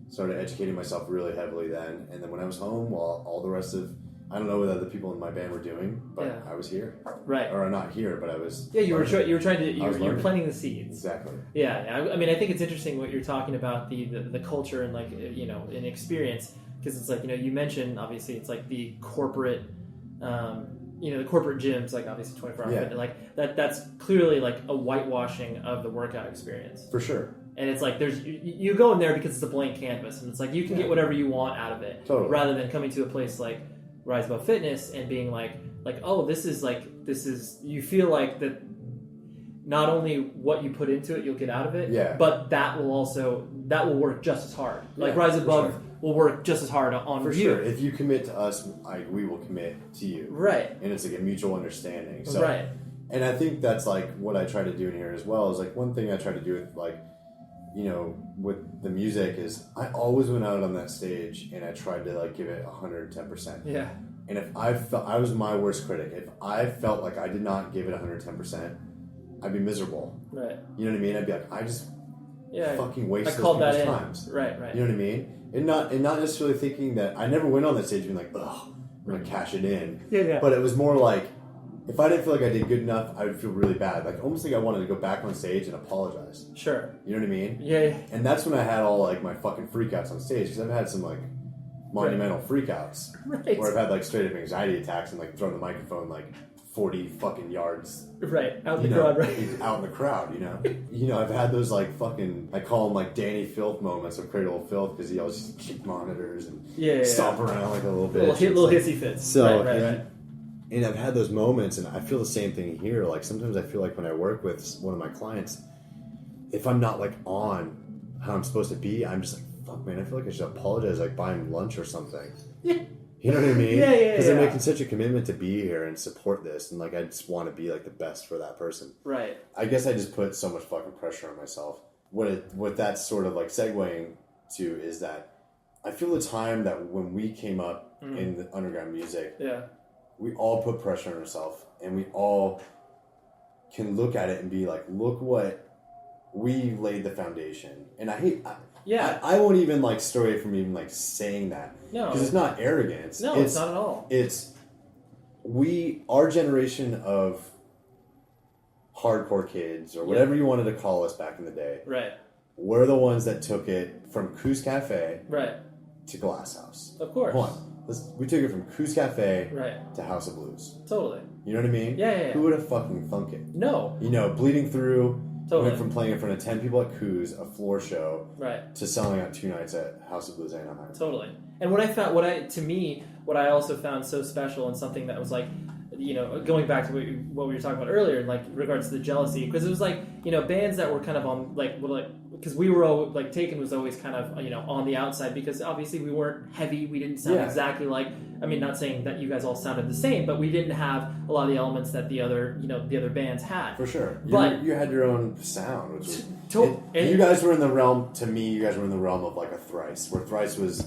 Started educating myself really heavily then. And then when I was home, while all the rest of, I don't know what other people in my band were doing, but I was here. Right. Or not here, but I was. Yeah, you were planting the seeds. Exactly. Yeah. I mean, I think it's interesting what you're talking about, the culture and like, you know, an experience. Because it's like, you know, you mentioned, obviously, it's like the corporate, the corporate gyms, like obviously 24-hour fitness, like that's clearly like a whitewashing of the workout experience. For sure. And it's like you go in there because it's a blank canvas, and it's like you can get whatever you want out of it, rather than coming to a place like Rise Above Fitness and being like oh, this is you feel like that. Not only what you put into it, you'll get out of it, but that will work just as hard. Like Rise Above will work just as hard on for you. Sure. If you commit to us, we will commit to you. Right. And it's like a mutual understanding. So, and I think that's like what I try to do in here as well. Is like one thing I try to do with like, you know, with the music is I always went out on that stage and I tried to like give it 110%. Yeah. And if I felt I was my worst critic, if I felt like I did not give it 110%, I'd be miserable. Right. You know what I mean? I'd be like, I just fucking wasted those people's times. Right. You know what I mean? And not necessarily thinking that I never went on that stage being like, ugh, I'm gonna cash it in. Yeah. But it was more like if I didn't feel like I did good enough, I would feel really bad. Like almost like I wanted to go back on stage and apologize. Sure. You know what I mean? Yeah. And that's when I had all like my fucking freakouts on stage because I've had some like monumental freakouts where I've had like straight up anxiety attacks and like throwing the microphone like 40 fucking yards. Right. Out in the crowd, right? Out in the crowd, you know? You know, I've had those like fucking, I call them like Danny Filth moments of Cradle of Filth because he always kick monitors and stomp around like a little bitch. Little hissy fits. So, and I've had those moments and I feel the same thing here. Like sometimes I feel like when I work with one of my clients, if I'm not like on how I'm supposed to be, I'm just like, fuck man, I feel like I should apologize, like buy him lunch or something. Yeah. You know what I mean? Yeah. Because they're making such a commitment to be here and support this, and like I just want to be like the best for that person. Right. I guess I just put so much fucking pressure on myself what that's sort of like segueing to is that I feel the time that when we came up in the underground music, we all put pressure on ourselves, and we all can look at it and be like, look what we laid the foundation. And I won't even like stray from even like saying that. No. Because it's not arrogance. No, it's not at all. It's our generation of hardcore kids, or whatever you wanted to call us back in the day. Right. We're the ones that took it from Coos Cafe to Glass House. Of course. Hold on. We took it from Coos Cafe to House of Blues. Totally. You know what I mean? Yeah. Who would have fucking thunk it? No. You know, Bleeding Through Totally. went from playing in front of 10 people at Coos, a floor show, right, to selling out 2 nights at House of Blues Anaheim. Totally. And what I also found so special, and something that was like, you know, going back to what we were talking about earlier, in like regards to the jealousy, because it was like, you know, bands that were kind of on because we were all like, Taken was always kind of, you know, on the outside, because obviously we weren't heavy, we didn't sound exactly like, I mean, not saying that you guys all sounded the same, but we didn't have a lot of the elements that the other bands had. For sure. But you had your own sound, which was and you guys were in the realm, to me, you guys were in the realm of like a Thrice, where Thrice was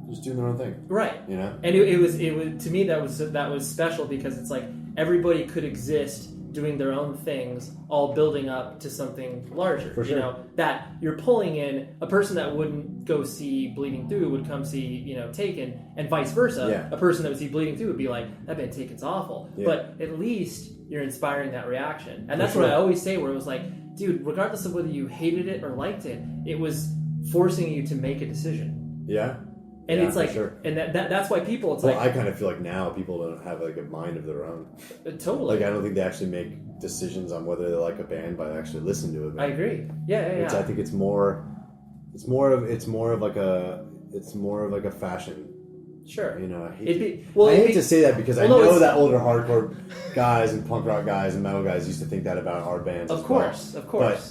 just doing their own thing. Right. You know? And it was to me, that was special, because it's like everybody could exist doing their own things, all building up to something larger. For sure. You know, that you're pulling in a person that wouldn't go see Bleeding Through would come see, you know, Taken, and vice versa. Yeah. A person that would see Bleeding Through would be like, that band Taken's awful. Yeah. But at least you're inspiring that reaction. And that's For what sure. I always say, where it was like, dude, regardless of whether you hated it or liked it, it was forcing you to make a decision. Yeah. And yeah, it's like, sure. and that's why people, it's well, like, I kind of feel like now people don't have like a mind of their own. Totally. Like, I don't think they actually make decisions on whether they like a band by actually listening to it. I agree. Yeah. Which I think it's more of like a fashion. Sure. You know, I hate to say that, because I know that older hardcore guys and punk rock guys and metal guys used to think that about our bands. Of course. But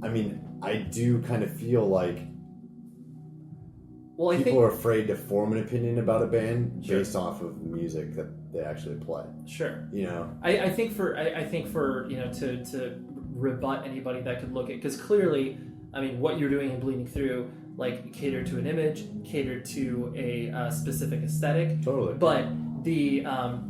I mean, I do kind of feel like people are afraid to form an opinion about a band based off of the music that they actually play. Sure. You know? I think for you know, to rebut anybody that could look at, because clearly, I mean, what you're doing in Bleeding Through, like, cater to an image, cater to a specific aesthetic. Totally. But the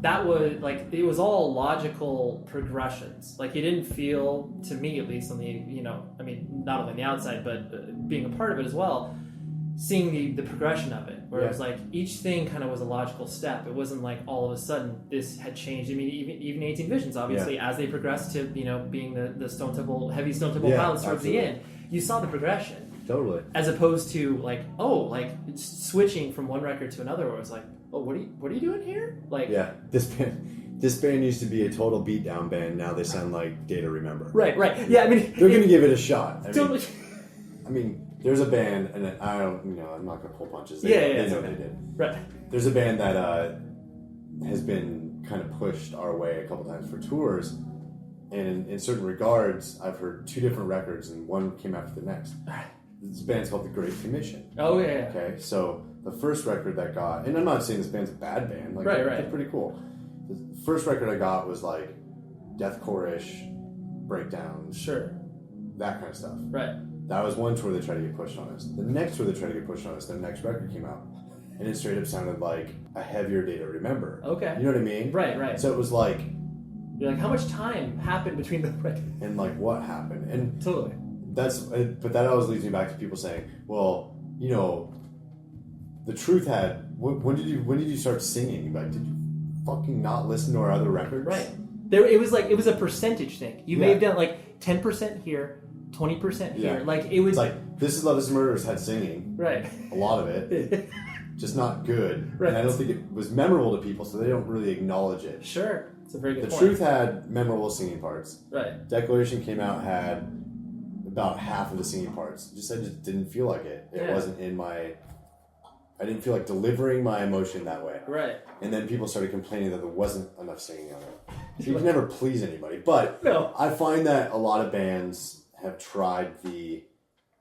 that was like, it was all logical progressions. Like, it didn't feel, to me at least, on the, you know, I mean, not only on the outside, but being a part of it as well, seeing the progression of it, where it was like each thing kind of was a logical step. It wasn't like all of a sudden this had changed. I mean, even 18 Visions, obviously, as they progressed to, you know, being the Stone Temple, heavy Stone Temple Pilots towards the end, you saw the progression. Totally. As opposed to like, switching from one record to another, where it was like, oh, what are you doing here? Like, this band used to be a total beatdown band. Now they sound like Day to Remember. Right. Yeah, I mean, they're going to give it a shot. Totally. I mean, there's a band, and I don't, you know, I'm not going to pull punches. They know they did. Right. There's a band that has been kind of pushed our way a couple times for tours, and in certain regards, I've heard 2 different records, and one came after the next. This band's called The Great Commission. Oh, yeah. Okay, so the first record that got, and I'm not saying this band's a bad band, like, they're pretty cool. The first record I got was like deathcore-ish breakdowns. Sure. That kind of stuff. Right. That was one tour they tried to get pushed on us. The next tour they tried to get pushed on us, their next record came out, and it straight up sounded like a heavier Day to Remember. Okay. You know what I mean? Right. So it was like, you're like, how much time happened between the records? And like, what happened? And totally. But that always leads me back to people saying, well, you know, the Truth had, when did you start singing? Like, did you fucking not listen to our other records? Right. It was a percentage thing. You may have done like 10% here, 20% here. Like, it was it's like, This Is Love, This Is Murderers had singing. Right. A lot of it. Just not good. Right. And I don't think it was memorable to people, so they don't really acknowledge it. Sure. It's a very good point. The Truth had memorable singing parts. Right. Declaration came out, had about half of the singing parts. I just didn't feel like it. It wasn't in my... I didn't feel like delivering my emotion that way. Right. And then people started complaining that there wasn't enough singing on it. So you can never please anybody. But I find that a lot of bands have tried the,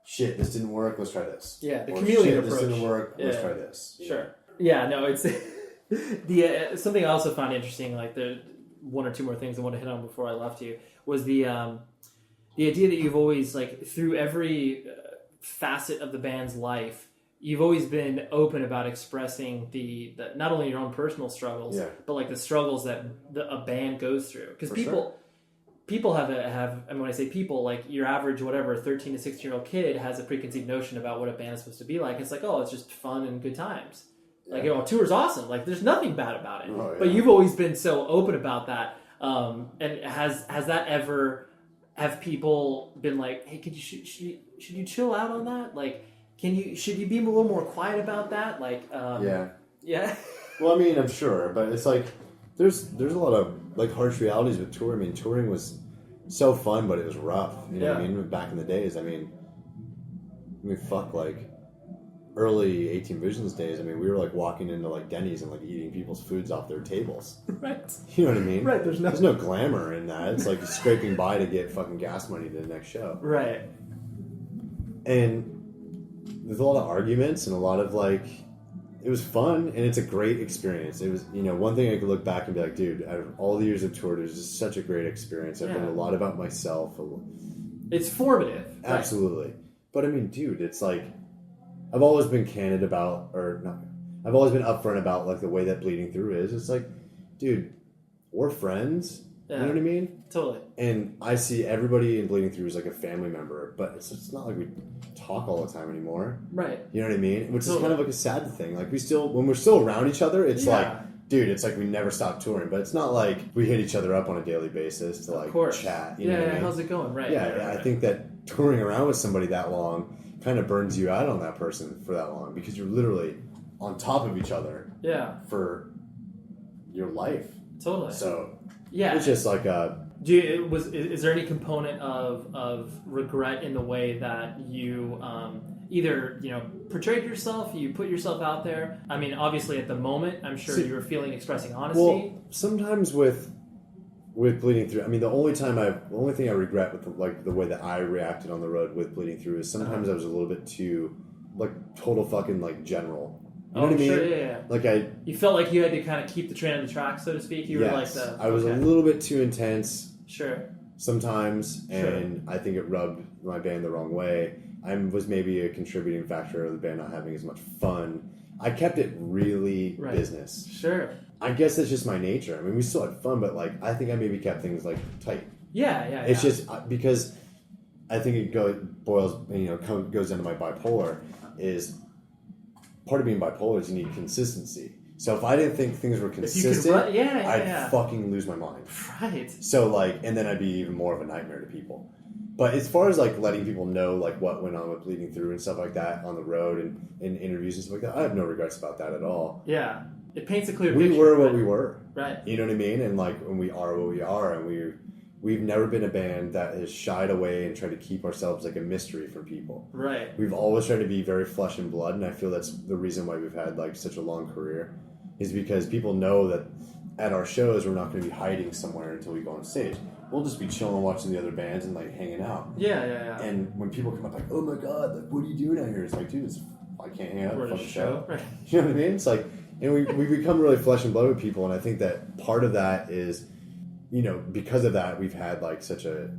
shit, this didn't work, let's try this. Yeah, the or, chameleon shit, approach. This didn't work, let's try this. Sure. Yeah, no, it's... something I also found interesting, like the one or two more things I want to hit on before I left you, was the the idea that you've always, like, through every facet of the band's life, you've always been open about expressing the not only your own personal struggles, but like the struggles that a band goes through. Because people have, and when I say people, like your average, whatever, 13 to 16-year-old kid has a preconceived notion about what a band is supposed to be like. It's like, oh, it's just fun and good times. Like, you know, a tour's awesome. Like, there's nothing bad about it. Oh, yeah. But you've always been so open about that. And has that ever, have people been like, hey, should you chill out on that? Like, should you be a little more quiet about that? Like, yeah. Well, I mean, I'm sure, but it's like, there's a lot of like harsh realities with touring. I mean, touring was so fun, but it was rough. You know what I mean? Back in the days, I mean, fuck, like early 18 Visions days. I mean, we were like walking into like Denny's and like eating people's foods off their tables. Right. You know what I mean? Right. There's no glamour in that. It's like scraping by to get fucking gas money to the next show. Right. And there's a lot of arguments and a lot of like, it was fun and it's a great experience. It was, you know, one thing I could look back and be like, dude, out of all the years of tour, it was just such a great experience. I've learned a lot about myself. It's formative. Absolutely. Right. But I mean, dude, it's like, I've always been candid about, or not, I've always been upfront about like the way that Bleeding Through is. It's like, dude, we're friends. You know what I mean? Totally. And I see everybody in Bleeding Through as like a family member, but it's not like we talk all the time anymore. Right. You know what I mean? Which is kind of like a sad thing. Like when we're still around each other, it's like, dude, it's like we never stop touring, but it's not like we hit each other up on a daily basis to like chat. You know what I mean? How's it going? Right. I think that touring around with somebody that long kind of burns you out on that person for that long because you're literally on top of each other. Yeah. For your life. Totally. So yeah, it's just like is there any component of regret in the way that you either, you know, portrayed yourself, you put yourself out there? I mean, obviously at the moment, I'm sure you were expressing honesty. Well, sometimes with Bleeding Through, I mean, the only thing I regret with the way that I reacted on the road with Bleeding Through is sometimes I was a little bit too like total fucking like general. You know what I mean? Sure, yeah. Like you felt like you had to kind of keep the train on the track, so to speak. You were like I was a little bit too intense. Sure. Sometimes, and I think it rubbed my band the wrong way. I was maybe a contributing factor of the band not having as much fun. I kept it really business. Sure. I guess that's just my nature. I mean, we still had fun, but like I think I maybe kept things like tight. Yeah. It's just because I think it goes into my bipolar is. Part of being bipolar is you need consistency. So if I didn't think things were consistent, I'd fucking lose my mind. Right. So like, and then I'd be even more of a nightmare to people. But as far as like letting people know like what went on with Bleeding Through and stuff like that on the road and in interviews and stuff like that, I have no regrets about that at all. Yeah. It paints a clear picture. We were what we were. Right. You know what I mean? And like, when we are what we are, and we've never been a band that has shied away and tried to keep ourselves like a mystery from people. Right. We've always tried to be very flesh and blood, and I feel that's the reason why we've had like such a long career, is because people know that at our shows we're not going to be hiding somewhere until we go on stage. We'll just be chilling, watching the other bands, and like hanging out. Yeah. And when people come up like, "Oh my god, like what are you doing out here?" It's like, dude, I can't hang out at a fucking show. Right. You know what I mean? It's like, and we become really flesh and blood with people, and I think that part of that is. You know, because of that, we've had such a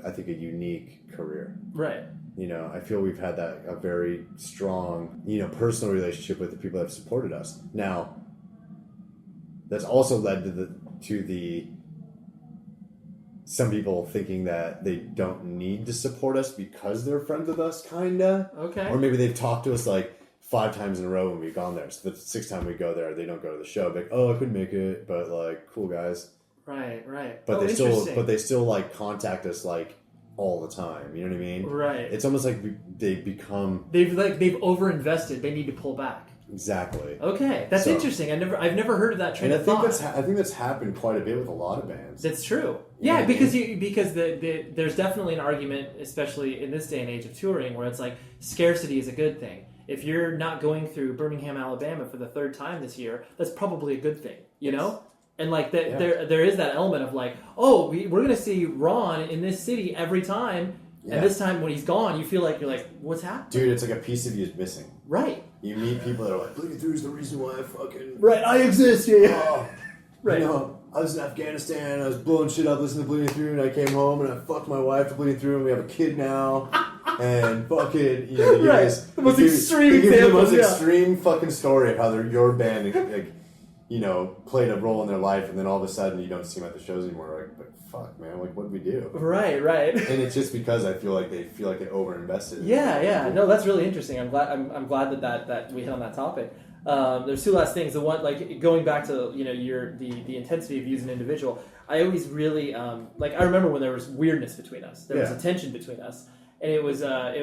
I think a unique career. Right. You know, I feel we've had a very strong, you know, personal relationship with the people that have supported us. Now, that's also led to the some people thinking that they don't need to support us because they're friends with us, kinda. Okay. Or maybe they've talked to us like 5 times in a row when we've gone there. So the 6th time we go there, they don't go to the show. Like, oh, I couldn't make it, but like, cool guys. Right. But they still like contact us like all the time. You know what I mean? Right. It's almost like they've overinvested. They need to pull back. Exactly. Okay, that's interesting. I've never heard of that train of thought. I think that's happened quite a bit with a lot of bands. That's true. Yeah, because there's definitely an argument, especially in this day and age of touring, where it's like scarcity is a good thing. If you're not going through Birmingham, Alabama for the 3rd time this year, that's probably a good thing. You know. And like there is that element of like, oh, we're going to see Ron in this city every time, and this time when he's gone, you feel like you're like, what's happening? Dude, it's like a piece of you is missing. Right. You meet people that are like, Bleeding Through is the reason why I fucking... Right, I exist, yeah. Right. You know, I was in Afghanistan, I was blowing shit up, listening to Bleeding Through, and I came home and I fucked my wife to Bleeding Through, and we have a kid now. And fucking, you know, the most extreme example. The most extreme fucking story of how your band, like, you know, played a role in their life, and then all of a sudden you don't see them at the shows anymore. Like, but fuck, man, like, what did we do? Right. And it's just because I feel like they overinvested. Yeah. No, that's really interesting. I'm glad that we hit on that topic. There's two last things. The one, like, going back to, you know, the intensity of you as an individual, I always really, like, I remember when there was weirdness between us. There was a tension between us. And it was, I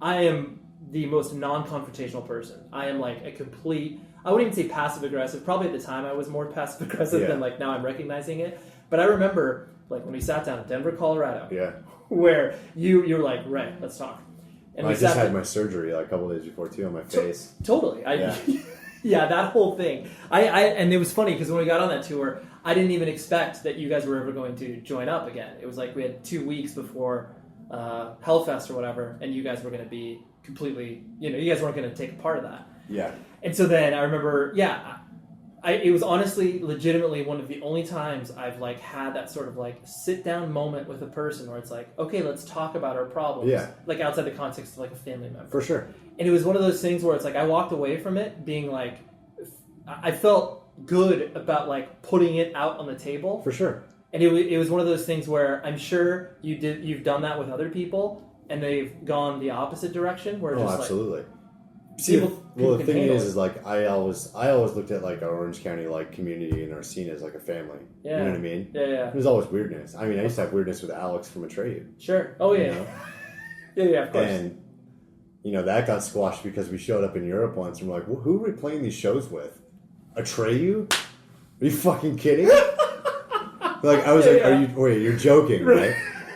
am the most non-confrontational person. I am like a complete, I wouldn't even say passive-aggressive. Probably at the time I was more passive-aggressive than, like, now I'm recognizing it. But I remember, like, when we sat down in Denver, Colorado, where you were like, Ray, let's talk. And I just had my surgery like a couple days before too on my face. Totally. Yeah, that whole thing. And it was funny because when we got on that tour, I didn't even expect that you guys were ever going to join up again. It was like we had 2 weeks before Hellfest or whatever, and you guys were going to be completely, you know, you guys weren't going to take a part of that. Yeah. And so then I remember, it was honestly, legitimately one of the only times I've, like, had that sort of, like, sit-down moment with a person where it's like, okay, let's talk about our problems. Yeah. Like, outside the context of, like, a family member. For sure. And it was one of those things where it's like I walked away from it being like, I felt good about, like, putting it out on the table. For sure. And it was one of those things where I'm sure you've done that with other people, and they've gone the opposite direction. Where just absolutely. Like, the thing is like I always looked at, like, our Orange County, like, community and our scene as like a family. Yeah. You know what I mean? Yeah. There's always weirdness. I mean, I used to have weirdness with Alex from Atreyu. Sure. Oh yeah. You know? Yeah, of course. And, you know, that got squashed because we showed up in Europe once and we're like, well, who are we playing these shows with? Atreyu? Are you fucking kidding? Like, I was you're joking, right?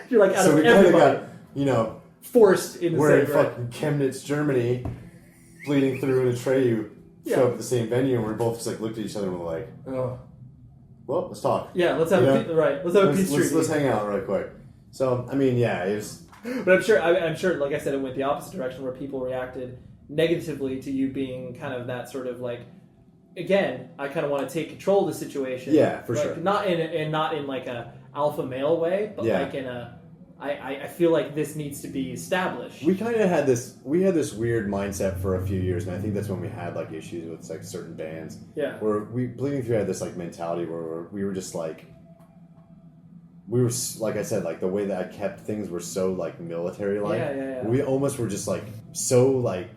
You're like, out so of we kind of everybody. got, you know, forced in the we're in same, fucking Chemnitz, Germany, Bleeding Through and Atreyu show up at the same venue, and we're both just like looked at each other and we're like, oh, well, let's talk. Yeah, let's have a peace treaty. Let's hang out real quick. So, I mean, yeah, it was. But I'm sure, like I said, it went the opposite direction where people reacted negatively to you being kind of that sort of, like, again, I kind of want to take control of the situation. Yeah, for sure. Not in like a alpha male way, but like in a, I feel like this needs to be established. We kind of had this weird mindset for a few years, and I think that's when we had, like, issues with, like, certain bands. Yeah. Where Bleeding Through had this, like, mentality where we were just like, like I said, like, the way that I kept things were so, like, military-like. Yeah. We almost were just, like, so, like,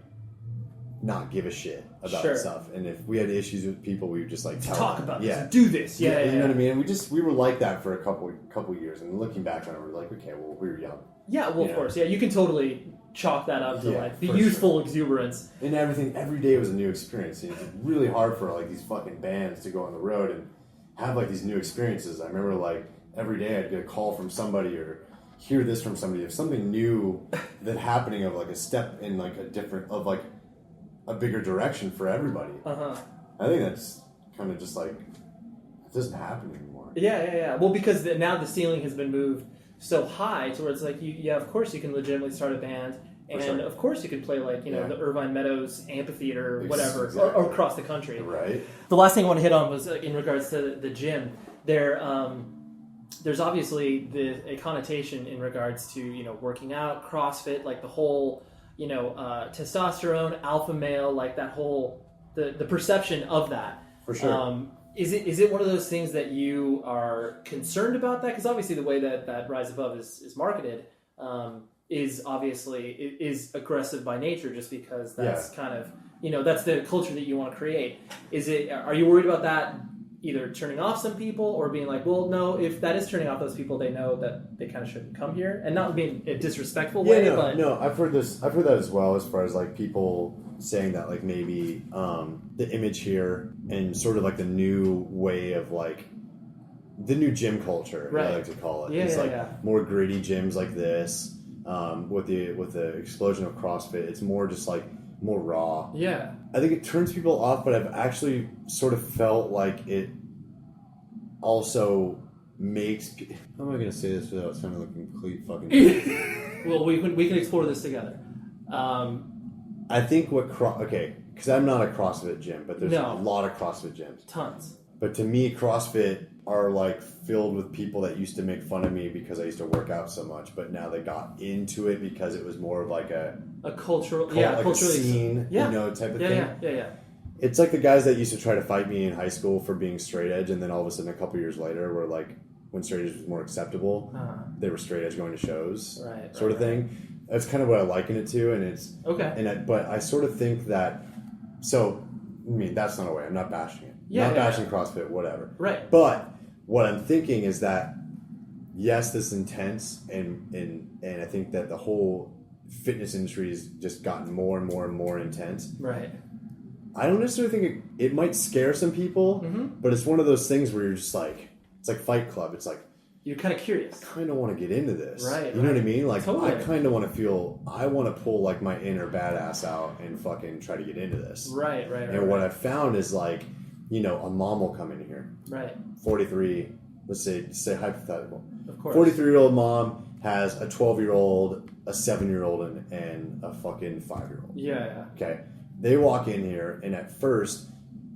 not give a shit about stuff. And if we had issues with people, we would just, like, talk about this, do this. You know what I mean? And we were like that for a couple years. And looking back on it, we're like, okay, well, we were young. Yeah, well, of course. Yeah, you can totally chalk that up to, like, the youthful exuberance. And every day was a new experience. And it's really hard for, like, these fucking bands to go on the road and have, like, these new experiences. I remember, like, every day I'd get a call from somebody or hear this from somebody of something new that happening, of, like, a step in, like, a bigger direction for everybody. I think that's kind of just like, it doesn't happen anymore. Yeah. Well, because now the ceiling has been moved so high to where it's like, of course you can legitimately start a band, and of course you can play, like, you know, the Irvine Meadows Amphitheater or whatever, or across the country. Right. The last thing I want to hit on was in regards to the gym. There's obviously a connotation in regards to, you know, working out, CrossFit, like the whole, you know, testosterone, alpha male, like that whole, the perception of that. For sure. Is it one of those things that you are concerned about that? Because obviously the way that Rise Above is marketed is aggressive by nature, just because that's kind of, you know, that's the culture that you want to create. Are you worried about that either turning off some people or being like, well, no, if that is turning off those people, they know that they kind of shouldn't come here, and not being a disrespectful way. No, I've heard that as well, as far as, like, people saying that, like, maybe the image here and sort of, like, the new way of, like, the new gym culture, I like to call it. It's more gritty gyms like this, with the explosion of CrossFit. It's more just, like, more raw. Yeah. I think it turns people off, but I've actually sort of felt like it also makes... How am I going to say this without sounding like a complete fucking... Well, we can explore this together. I think because I'm not a CrossFit gym, but there's a lot of CrossFit gyms. Tons. But to me, CrossFit are like filled with people that used to make fun of me because I used to work out so much, but now they got into it because it was more of like a cultural, like culturally a scene, type of thing. Yeah. It's like the guys that used to try to fight me in high school for being straight edge, and then all of a sudden, a couple years later, were like, when straight edge was more acceptable, they were straight edge going to shows, sort of thing. That's kind of what I liken it to, and it's okay. But I sort of think that. So, I mean, that's not a way. I'm not bashing it. Not bashing CrossFit, whatever. Right. But what I'm thinking is that yes, this is intense, and I think that the whole fitness industry has just gotten more and more and more intense. Right. I don't necessarily think it might scare some people, but it's one of those things where you're just like, it's like Fight Club. It's like, you're kind of curious. I kind of want to get into this. Right. You know what I mean? Like, totally. I kind of want to I want to pull like my inner badass out and fucking try to get into this. Right. And what I've found is like, a mom will come in here. Right. 43, let's say hypothetical. Of course. 43-year-old mom has a 12-year-old, a 7-year-old, and a fucking 5-year-old. Yeah. Okay. They walk in here, and at first,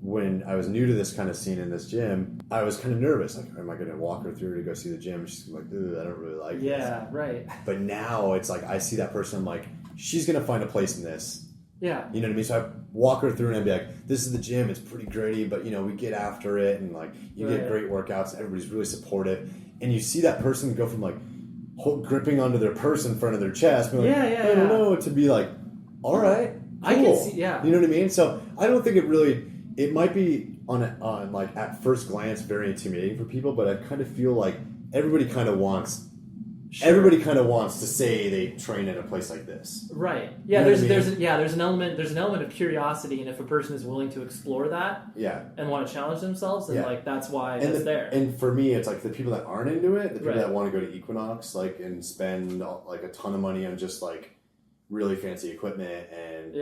when I was new to this kind of scene in this gym, I was kind of nervous. Like, am I going to walk her through to go see the gym? She's like, I don't really like this. Yeah, right. But now it's like, I see that person, I'm like, she's going to find a place in this. Yeah. You know what I mean? So I walk her through and I'd be like, this is the gym. It's pretty gritty, but, we get after it. And, like, you get great workouts. Everybody's really supportive. And you see that person go from, like, gripping onto their purse in front of their chest. Being like, I don't know, to be like, all right, cool. I can see, You know what I mean? So I don't think it might be on like, at first glance, very intimidating for people, but I kind of feel like everybody kind of wants to say they train at a place like this. Right. Yeah, there's an element of curiosity, and if a person is willing to explore that and want to challenge themselves, then like that's why it's there. And for me, it's like the people that aren't into it, the people that want to go to Equinox, like, and spend like a ton of money on just like really fancy equipment and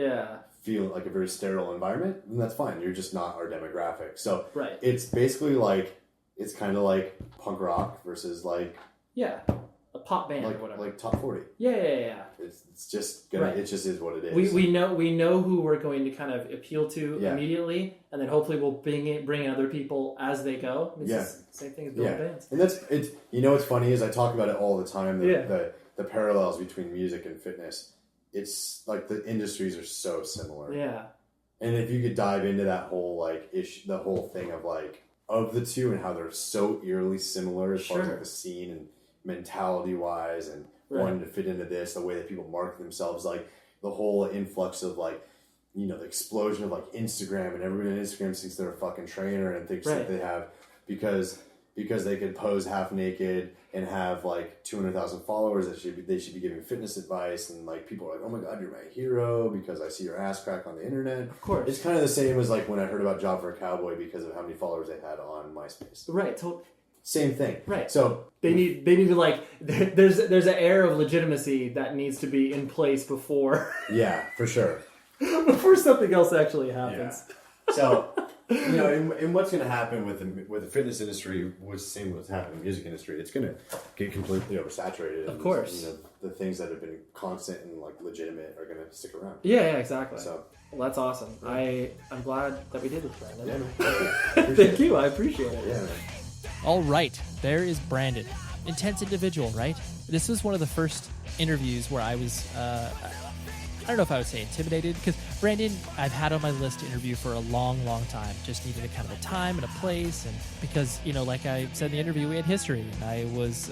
feel like a very sterile environment, then that's fine. You're just not our demographic. So it's basically like, it's kind of like punk rock versus like a pop band like, or whatever, like top 40. Yeah. It's just gonna. It just is what it is. We know who we're going to kind of appeal to immediately, and then hopefully we'll bring other people as they go. It's just the same thing as building bands. And it's what's funny is I talk about it all the time. The parallels between music and fitness. It's like the industries are so similar. Yeah. And if you could dive into that whole like the whole thing of like of the two and how they're so eerily similar as far as like the scene and mentality wise and wanting to fit into this, the way that people market themselves, like the whole influx of like, the explosion of like Instagram, and everybody on Instagram thinks they're a fucking trainer and thinks that they have because they could pose half naked and have like 200,000 followers that they should be giving fitness advice, and like people are like, oh my god, you're my hero because I see your ass crack on the internet. Of course. It's kind of the same as like when I heard about Job for a Cowboy because of how many followers they had on MySpace. Right. Same thing. Right. So they need to like there's an air of legitimacy that needs to be in place before for sure. Before something else actually happens. Yeah. So and what's going to happen with the fitness industry, what's the same what's happening in the music industry, it's going to get completely oversaturated. Of course. The things that have been constant and like legitimate are going to stick around. Yeah, exactly. So well, that's awesome. I'm glad that we did this, Brandon. Yeah, man. Thank you. I appreciate it. Yeah, man. All right, there is Brandon. Intense individual, right? This was one of the first interviews where I was, I don't know if I would say intimidated, because Brandon, I've had on my list to interview for a long, long time. Just needed a kind of a time and a place, and because, like I said in the interview, we had history, and I was,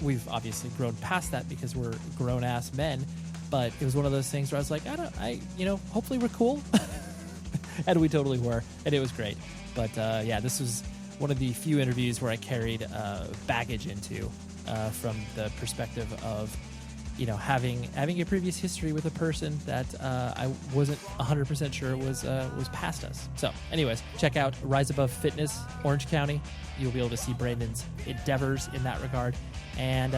we've obviously grown past that because we're grown-ass men, but it was one of those things where I was like, hopefully we're cool. And we totally were, and it was great. But this was one of the few interviews where I carried baggage into from the perspective of, having a previous history with a person that I wasn't 100% sure was past us. So, anyways, check out Rise Above Fitness, Orange County. You'll be able to see Brandon's endeavors in that regard. And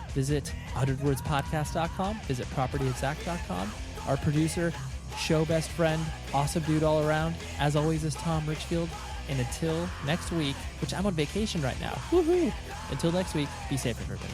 visit 100wordspodcast.com. Visit propertyexact.com. Our producer, show best friend, awesome dude all around, as always, is Tom Richfield. And until next week, which I'm on vacation right now. Woohoo! Until next week, be safe, everybody.